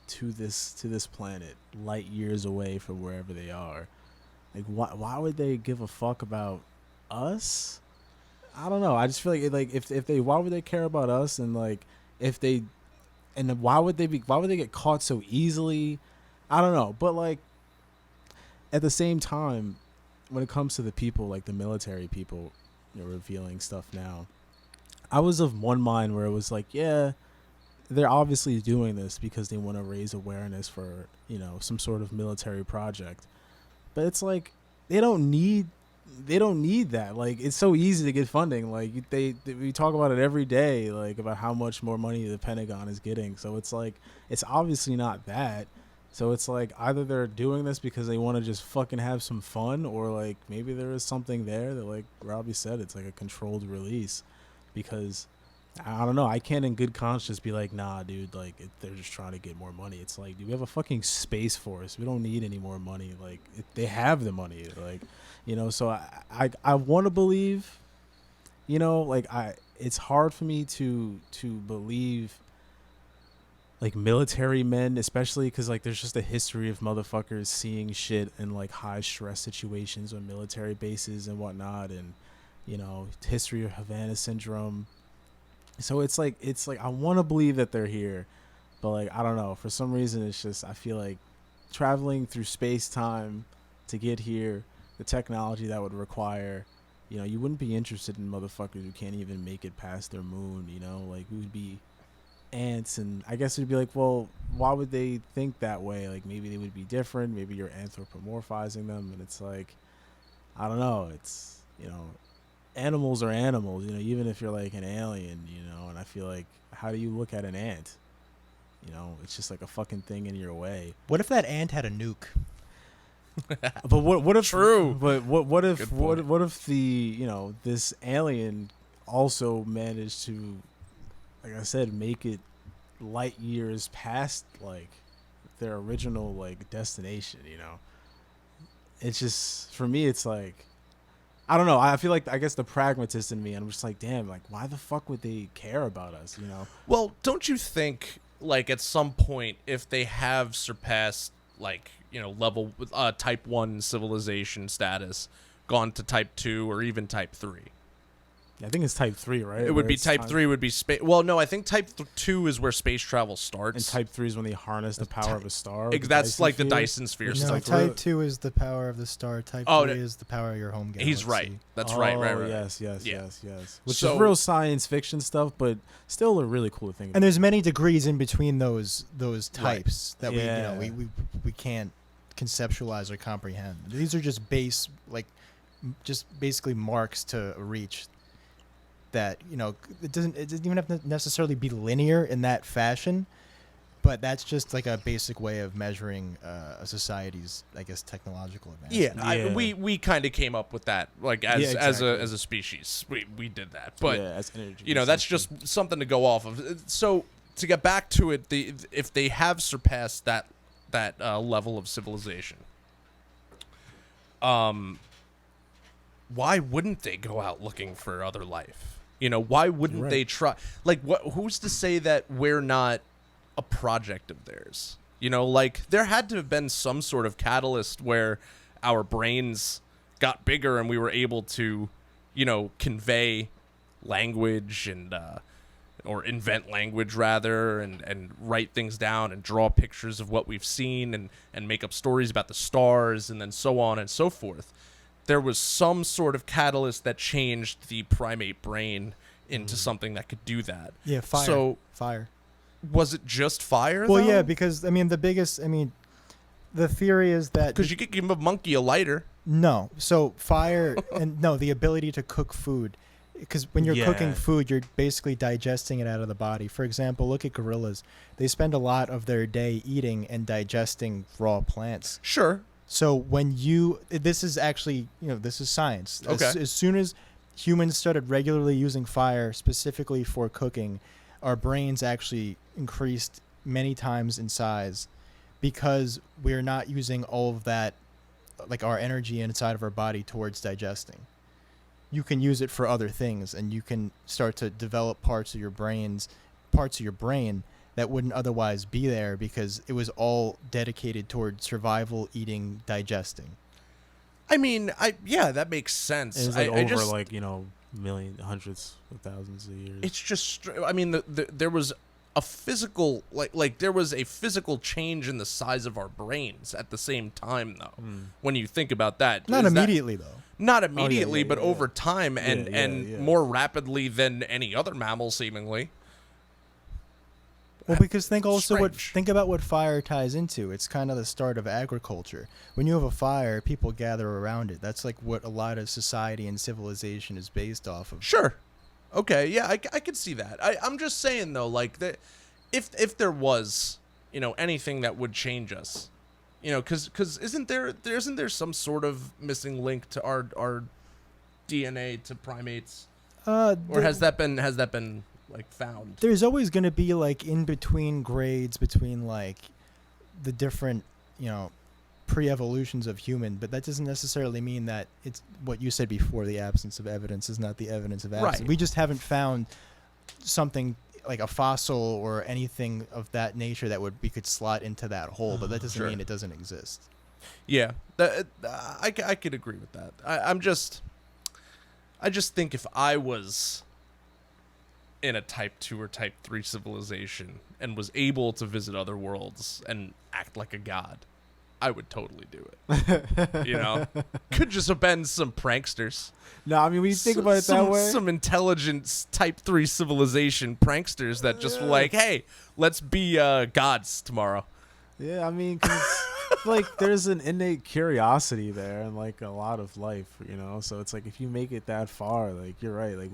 to this planet, light years away from wherever they are, like why would they give a fuck about us? I don't know. I just feel like if they, why would they care about us? And like why would they get caught so easily? I don't know. But like at the same time, when it comes to the people, like the military people, revealing stuff now, I was of one mind where it was like, yeah, they're obviously doing this because they want to raise awareness for, some sort of military project. But it's like they don't need that. Like it's so easy to get funding. Like we talk about it every day, like about how much more money the Pentagon is getting. So it's like it's obviously not that. So it's like either they're doing this because they want to just fucking have some fun, or like maybe there is something there that, like Robbie said, it's like a controlled release. Because I don't know, I can't in good conscience be like, nah, dude, like they're just trying to get more money. It's like, dude, we have a fucking space force. We don't need any more money. Like they have the money, like, So I want to believe, it's hard for me to believe like military men, especially because like there's just a history of motherfuckers seeing shit in like high stress situations on military bases and whatnot, and history of Havana syndrome. So it's like I want to believe that they're here, but like I don't know, for some reason it's just, I feel like traveling through space-time to get here, the technology that would require, you wouldn't be interested in motherfuckers who can't even make it past their moon, like we would be ants, and I guess it'd be like, well, why would they think that way? Like maybe they would be different. Maybe you're anthropomorphizing them, and it's like, I don't know. It's, animals are animals. Even if you're like an alien, and I feel like, how do you look at an ant? It's just like a fucking thing in your way. What if that ant had a nuke? But what if True. But what if Good point. what if the this alien also managed to, like I said, make it light years past like their original like destination? It's just, for me, it's like, I don't know. I feel like, I guess, the pragmatist in me, I'm just like, damn, like, why the fuck would they care about us? Well, don't you think, like, at some point, if they have surpassed, like, level type 1 civilization status, gone to type 2 or even type 3? I think it's type 3, right? It would Where be it's type 3 would be space. Well, no, I think type 2 is where space travel starts. And type 3 is when they harness the power of a star. the That's Dyson like the field. Dyson sphere No, stuff. type 2 is the power of the star. Type Oh, 3 is the power of your home galaxy. He's right. That's Oh, right. Yes. Yeah. Which So- is real science fiction stuff, but still a really cool thing. And there's many degrees in between those types that Yeah. we can't conceptualize or comprehend. These are just just basically marks to reach. That it doesn't even have to necessarily be linear in that fashion, but that's just like a basic way of measuring a society's, I guess, technological advancement. Yeah, we kind of came up with that, like as Yeah, exactly. as a species, we did that. But as energy that's consumption. just something to go off of. So to get back to it, if they have surpassed that level of civilization, why wouldn't they go out looking for other life? Why wouldn't they try? Like, who's to say that we're not a project of theirs? Like, there had to have been some sort of catalyst where our brains got bigger and we were able to, convey language and or invent language rather, and write things down and draw pictures of what we've seen and make up stories about the stars and then so on and so forth. There was some sort of catalyst that changed the primate brain into something that could do that. Yeah, fire. So fire. was it just fire? Well, yeah, because the theory is that because you could give a monkey a lighter. no, so fire and no, the ability to cook food, because when you're cooking food, you're basically digesting it out of the body. For example, look at gorillas; they spend a lot of their day eating and digesting raw plants. Sure. So this is actually, this is science. Okay. As soon as humans started regularly using fire specifically for cooking, our brains actually increased many times in size because we're not using all of that, like our energy inside of our body towards digesting. You can use it for other things, and you can start to develop parts of your brain that wouldn't otherwise be there because it was all dedicated toward survival, eating, digesting. I mean, that makes sense. And it's like I over just, like millions, hundreds of thousands of years. it's just. I mean, there was a physical there was a physical change in the size of our brains at the same time, though. When you think about that, Not Is that- immediately, though. Not immediately, but yeah. over time and Yeah. more rapidly than any other mammal, seemingly. Well, because think Strange. about what fire ties into. It's kind of the start of agriculture. When you have a fire, people gather around it. That's like what a lot of society and civilization is based off of. Sure. Okay. Yeah, I could see that. I'm just saying though, like that, if there was, anything that would change us, because isn't there some sort of missing link to our DNA to primates, or has that been like found? There's always going to be like in between grades between like the different, pre-evolutions of human, but that doesn't necessarily mean that it's what you said before. The absence of evidence is not the evidence of absence. Right. We just haven't found something like a fossil or anything of that nature that we could slot into that hole, but that doesn't Sure. mean it doesn't exist. Yeah, I could agree with that. I just think if I was in a type 2 or type 3 civilization and was able to visit other worlds and act like a god, I would totally do it. You know, could just have been some pranksters. No, I mean when you think about it that way, some intelligence Type 3 civilization pranksters that just were like, hey, let's be gods tomorrow. yeah, I mean, 'cause like there's an innate curiosity there and like a lot of life, you know. So it's like if you make it that far, like you're right. Like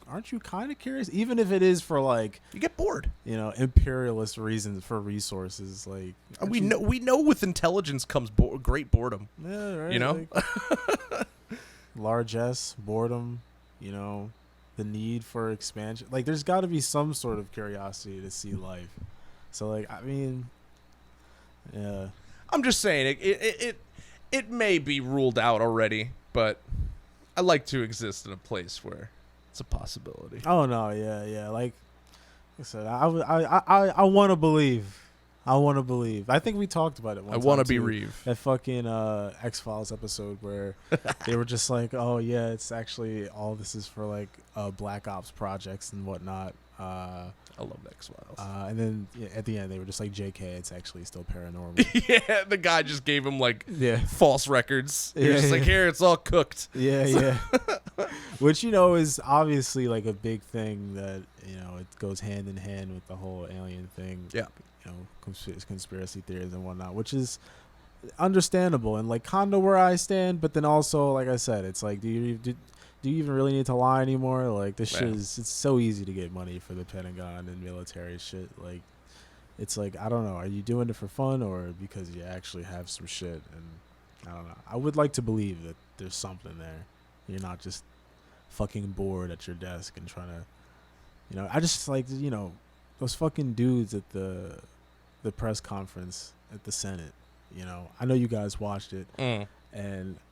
aren't you kind of curious, even if it is for like You get bored. you know imperialist reasons for resources? Like We know with intelligence comes great boredom. yeah, right, You know? like, largesse, boredom, you know, the need for expansion. Like there's got to be some sort of curiosity to see life. So like I mean, yeah. I'm just saying it may be ruled out already, but I like to exist in a place where it's a possibility. Oh no, yeah. Like I said, I want to believe. I want to believe. I think we talked about it. I want to be too. Reeve. That fucking X-Files episode where they were just like, oh yeah, it's actually all this is for like Black Ops projects and whatnot. I love X-Files. And then at the end they were just like, JK, it's actually still paranormal. Yeah, the guy just gave him like Yeah. false records. He was Yeah, just like, yeah. here, it's all cooked. Yeah. Which, you know, is obviously like a big thing that, you know, it goes hand in hand with the whole alien thing. Yeah. You know, conspiracy theories and whatnot, which is understandable and like kind of where I stand. But then also, like I said, it's like, do you even really need to lie anymore? Like this shit is, it's so easy to get money for the Pentagon and military shit. Like, it's like, I don't know, are you doing it for fun or because you actually have some shit? And I don't know. I would like to believe that there's something there. You're not just fucking bored at your desk and trying to, you know, I just like, you know, those fucking dudes at the press conference at the Senate, you know, I know you guys watched it and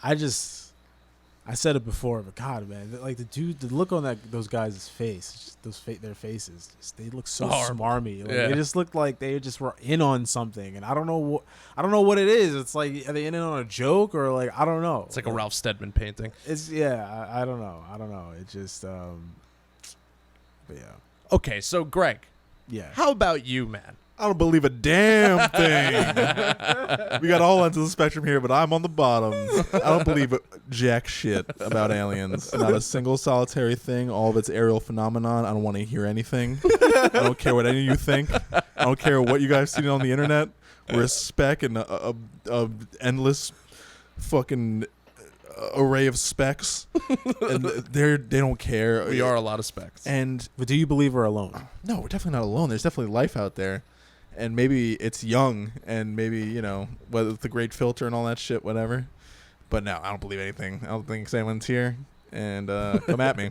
I said it before, but God, man, like the look on those guys' face, their faces, they look so smarmy. Like, They just looked like they just were in on something, and I don't know what it is. It's like, are they in on a joke or like I don't know. It's like a Ralph Steadman painting. It's I don't know. It just but yeah. Okay, so Greg, Yeah. how about you, man? I don't believe a damn thing. We got all ends of the spectrum here, but I'm on the bottom. I don't believe jack shit about aliens. Not a single solitary thing. All of it's aerial phenomenon. I don't want to hear anything. I don't care what any of you think. I don't care what you guys seen on the internet. We're a speck and a endless fucking array of specks, and they don't care. We are a lot of specks. But do you believe we're alone? No, we're definitely not alone. There's definitely life out there. And maybe it's young, and maybe, you know, whether it's the Great Filter and all that shit, whatever. But no, I don't believe anything. I don't think anyone's here. And come at me.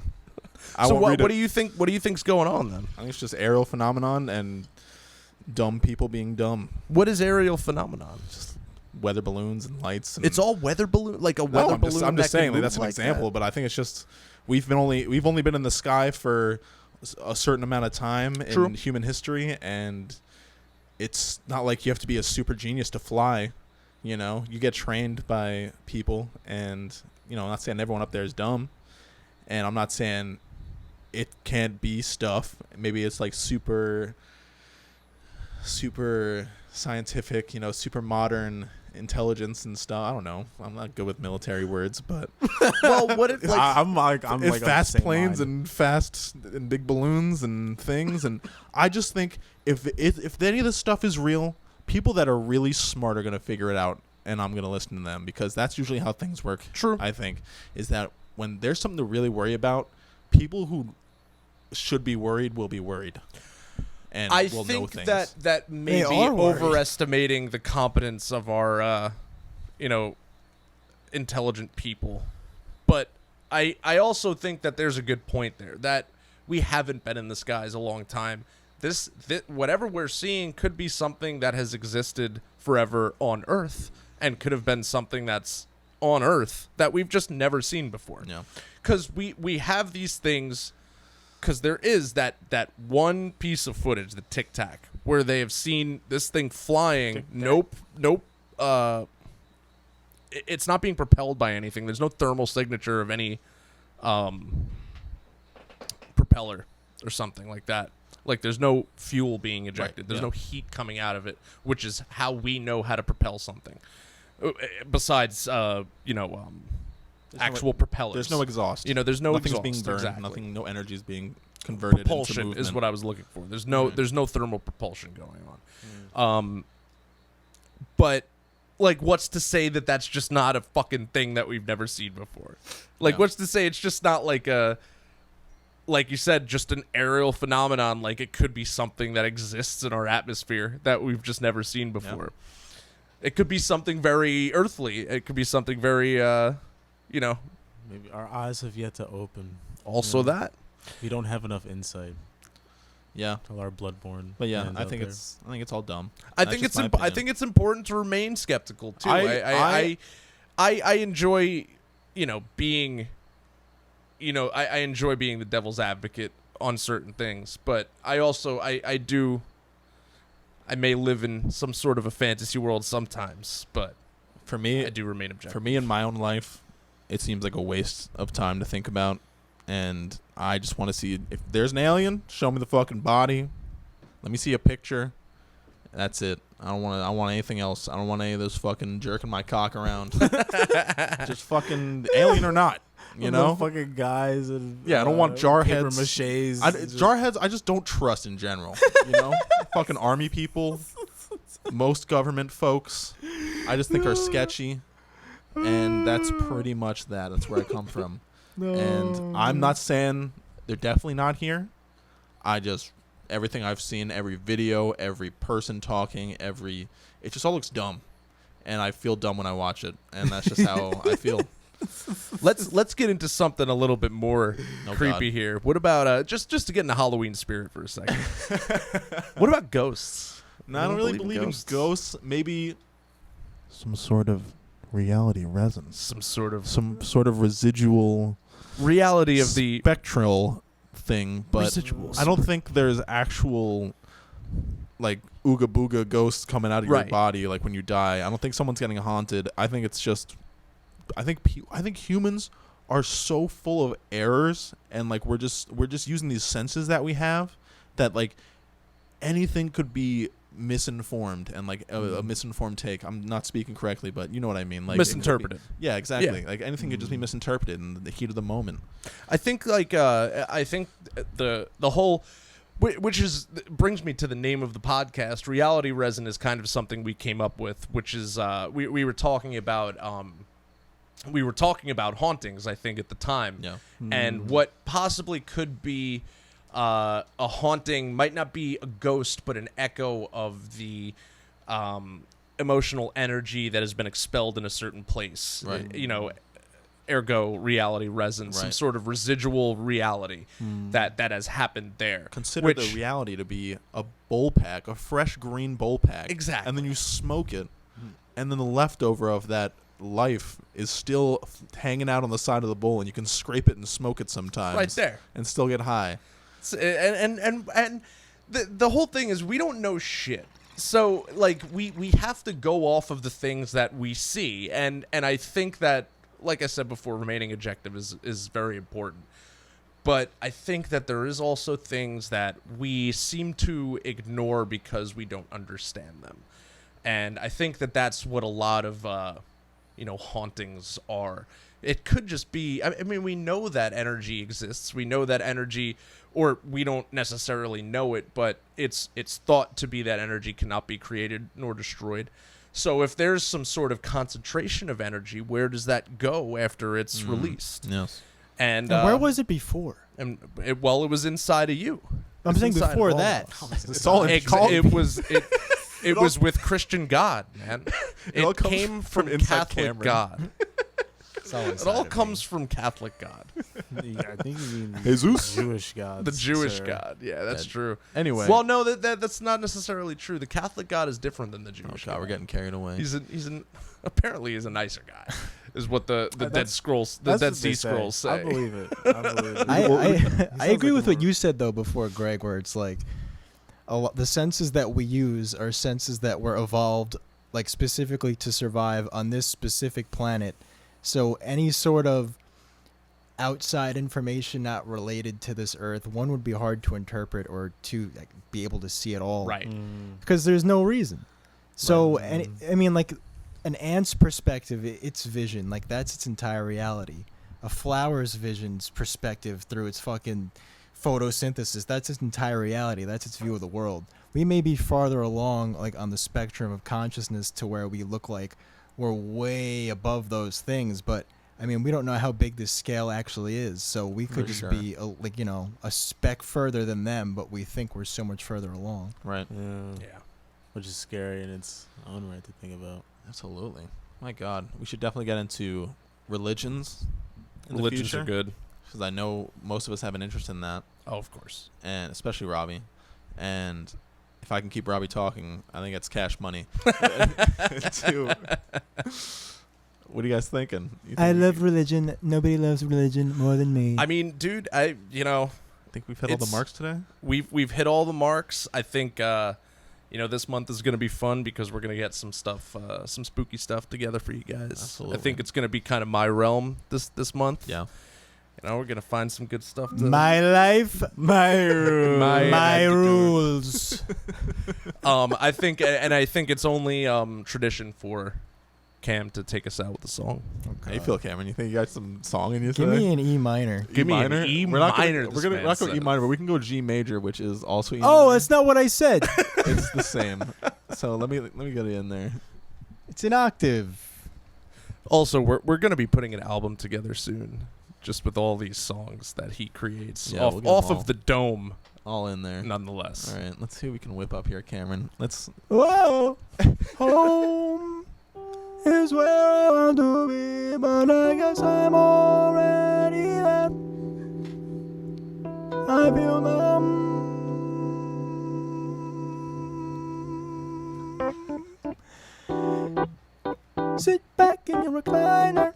So what do you think? What do you think's going on then? I think it's just aerial phenomenon and dumb people being dumb. What is aerial phenomenon? Just weather balloons and lights. And It's all weather balloon, like a weather balloon. I'm just that can saying, like, move that's an like example. that? But I think it's just we've only been in the sky for a certain amount of time in human history, and it's not like you have to be a super genius to fly. You know, you get trained by people, and, you know, I'm not saying everyone up there is dumb, and I'm not saying it can't be stuff. Maybe it's like super scientific, you know, super modern intelligence and stuff. I don't know. I'm not good with military words, but Well, what if like I'm like fast planes and fast and big balloons and things, and I just think if any of this stuff is real, people that are really smart are gonna figure it out, and I'm gonna listen to them, because that's usually how things work. True. I think is that when there's something to really worry about, people who should be worried will be worried. And I will know think things. that may They be are worried. overestimating the competence of our, intelligent people. But I also think that there's a good point there, that we haven't been in the skies a long time. This whatever we're seeing could be something that has existed forever on Earth, and could have been something that's on Earth that we've just never seen before. Yeah. Because we have these things. Because there is that one piece of footage, the Tic Tac, where they have seen this thing flying. Nope. It's not being propelled by anything. There's no thermal signature of any propeller or something like that. Like there's no fuel being ejected. Right, There's yeah. no heat coming out of it, which is how we know how to propel something. Besides, actual propellers. There's no exhaust. There's no Nothing's exhaust. being burned. Exactly. No energy is being converted into Propulsion movement. is what I was looking for. There's no thermal propulsion going on. But like, what's to say that that's just not a fucking thing that we've never seen before? Like, Yeah. what's to say it's just not like like you said, just an aerial phenomenon? Like, it could be something that exists in our atmosphere that we've just never seen before. It could be something very earthly. It could be something very, Maybe our eyes have yet to open. also that. We don't have enough insight Yeah. to our bloodborne. But yeah, fans I out think there. it's all dumb. I That's think just it's my I opinion. think it's important to remain skeptical too. I enjoy, being, I enjoy being the devil's advocate on certain things, but I also I may live in some sort of a fantasy world sometimes, but For me, I do remain objective. for me in my own life, it seems like a waste of time to think about, and I just want to see if there's an alien, show me the fucking body, let me see a picture. That's it. I want anything else. I don't want any of this fucking jerking my cock around. Just fucking alien or not, you know? fucking guys and Yeah, I don't want jar paper heads. maches. Jar heads, I just don't trust in general. You know, fucking army people, most government folks, I just think are sketchy, and that's pretty much that. That's where I come from. And I'm not saying they're definitely not here. Everything I've seen, every video, every person talking, it just all looks dumb, and I feel dumb when I watch it, and that's just how I feel. Let's get into something a little bit more Oh, creepy God. here. What about just to get in the Halloween spirit for a second? What about ghosts? No, I don't really believe in ghosts. Maybe some sort of reality resonance, Some sort of some sort of residual reality of the spectral thing, but Residuals. I don't think there's actual like ooga booga ghosts coming out of your Right. body like when you die. I don't think someone's getting haunted. I think it's just I think humans are so full of errors, and like we're just using these senses that we have that like anything could be misinformed, and like a misinformed take. I'm not speaking correctly, but you know what I mean. Like it could be- misinterpreted. Yeah, exactly. Like anything could just be misinterpreted in the heat of the moment. I think the whole, which brings me to the name of the podcast. Reality resin is kind of something we came up with, which is we were talking about hauntings, I think, at the time. Yeah. And what possibly could be a haunting might not be a ghost, but an echo of the emotional energy that has been expelled in a certain place. Right. Ergo reality resin, some Right. sort of residual reality that has happened there. Consider the reality to be a bowl pack, a fresh green bowl pack. Exactly. And then you smoke it, and then the leftover of that life is still hanging out on the side of the bowl, and you can scrape it and smoke it sometimes. Right there. And still get high. And the whole thing is we don't know shit. So like we have to go off of the things that we see, and I think that, like I said before, remaining objective is very important. But I think that there is also things that we seem to ignore because we don't understand them. And I think that that's what a lot of hauntings are. It could just be, I mean, we know that energy exists. We know that energy, or we don't necessarily know it, but it's thought to be that energy cannot be created nor destroyed. So if there's some sort of concentration of energy, where does that go after it's released? Yes. And And where was it before? it was inside of you. I'm It's saying inside before all of that. us. It's all in It was with Christian God, man. It all comes came from from inside Catholic Cameron. God. It's all It inside all of comes me. from Catholic God. I think you mean Jesus? Jewish gods. The Jewish sir. God. Yeah, that's true. Anyway. Well, no, that's not necessarily true. The Catholic God is different than the Oh Jewish God, God. we're getting carried away. Apparently he's a nicer guy, is what the Dead That's- Scrolls, the That's Dead what they Sea say. Scrolls say. I believe it. I believe it. I agree like with a what you said though before, Greg, where it's like the senses that we use are senses that were evolved like specifically to survive on this specific planet. So any sort of outside information not related to this Earth, one would be hard to interpret or to like, be able to see at all. Right. Because there's no reason. So, I mean, like, an ant's perspective, its vision, like, that's its entire reality. A flower's vision's perspective through its fucking photosynthesis, that's its entire reality. That's its view of the world. We may be farther along, like, on the spectrum of consciousness to where we look like we're way above those things, but I mean, we don't know how big this scale actually is, so we could just be a speck further than them, but we think we're so much further along. Right. Yeah. Which is scary in its own right to think about. Absolutely. My God, we should definitely get into religions. Religions are good. Because I know most of us have an interest in that, Oh, of course. and especially Robbie. And if I can keep Robbie talking, I think it's cash money. What are you guys thinking? I love religion. Nobody loves religion more than me. I mean, dude, I think we've hit all the marks today. We've hit all the marks. I think this month is going to be fun because we're going to get some stuff, some spooky stuff together for you guys. Absolutely. I think it's going to be kind of my realm this month. Yeah. We're going to find some good stuff. My life, my rules. I think it's only tradition for Cam to take us out with a song. How you feel, Cameron? You think you got some song in you Give today? me an E minor. Give me an E We're not minor. gonna, we're not going E minor, but we can go G major, which is also E Oh, minor. that's not what I said. It's the same. So let me get it in there. It's an octave. Also, we're going to be putting an album together soon, just with all these songs that he creates Yeah, we'll get them off all. of the dome, All in there. nonetheless. All right, let's see what we can whip up here, Cameron. Let's. Whoa, home is where I want to be, but I guess I'm already there. I feel numb. Sit back in your recliner.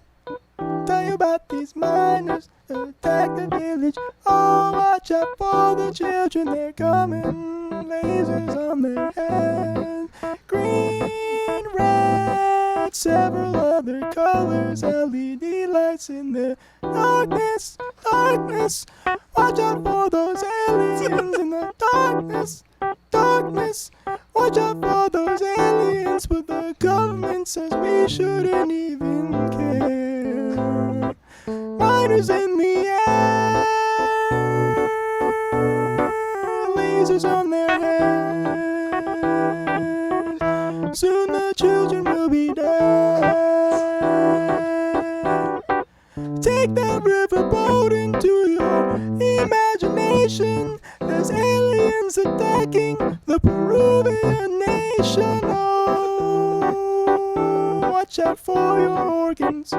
Tell you about these miners that attack the village. Oh, watch out for the children, they're coming. Lasers on their heads. Green, red, several other colors. LED lights in the darkness, darkness. Watch out for those aliens in the darkness, darkness. Watch out for those aliens, but the government says we shouldn't even care. Miners in the air, lasers on their heads. Soon the children will be dead. Take that riverboat into your imagination. There's aliens attacking the Peruvian nation. Oh, watch out for your organs.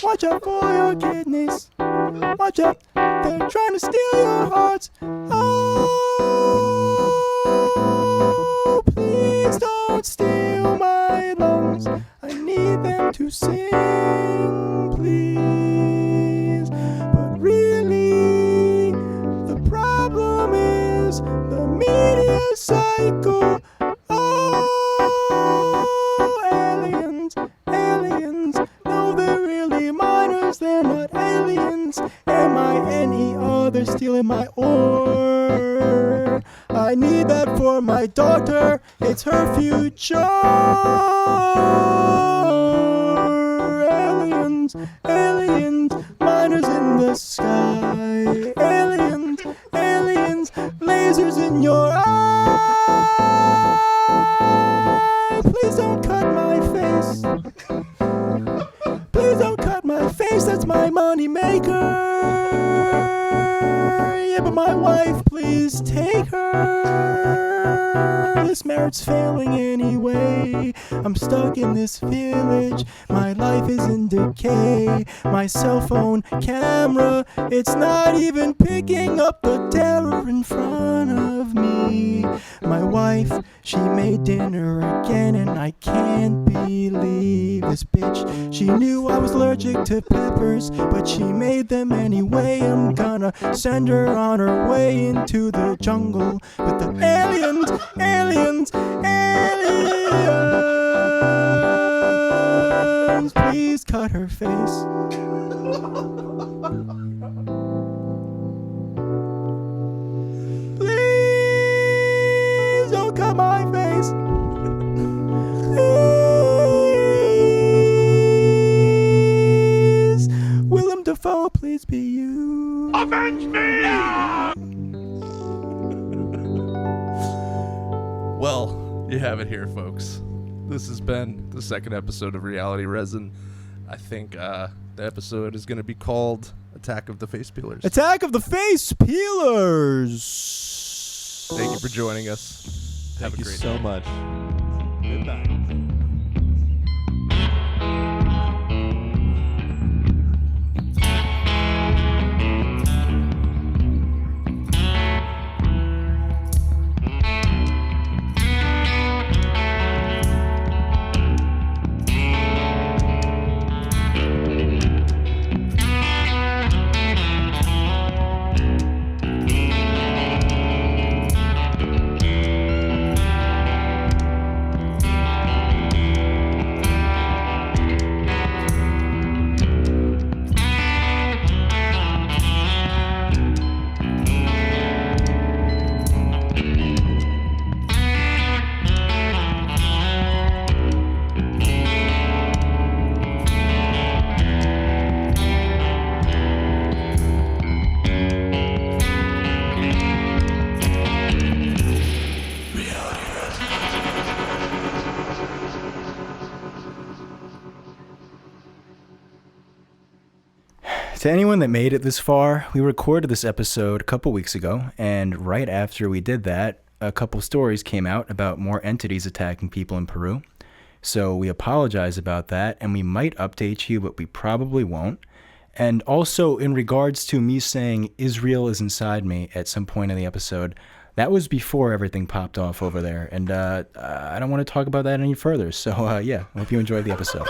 Watch out for your kidneys. Watch out, they're trying to steal your hearts. Oh, please don't steal my lungs. I need them to sing, please. But really, the problem is the media cycle. Oh, aliens, aliens. No, they're really minors, they're not aliens. M-I-N-E-R, they're stealing my ore. I need that for my daughter, it's her future. Aliens, aliens, miners in the sky. Aliens, aliens, lasers in your eye. Please don't cut my face. Please don't cut my face, that's my money maker. Yeah, but my wife, please take her. This marriage's failing anyway. I'm stuck in this village. My life is in decay. My cell phone camera, it's not even picking up the terror in front of me. My wife, she made dinner again, and I can't believe this bitch. She knew I was allergic to peppers, but she made them anyway. I'm gonna send her on her way into the jungle with the aliens, aliens, aliens. Please cut her face. always be you. Avenge me! Well, you have it here, folks. This has been the second episode of Reality Resin. I think the episode is going to be called Attack of the Facepeelers. Attack of the Facepeelers. Thank you for joining us. Have Thank a you great so day. much. Good night. To anyone that made it this far, we recorded this episode a couple weeks ago, and right after we did that, a couple stories came out about more entities attacking people in Peru. So we apologize about that, and we might update you, but we probably won't. And also, in regards to me saying Israel is inside me at some point in the episode, that was before everything popped off over there, and I don't want to talk about that any further. So yeah, I hope you enjoyed the episode.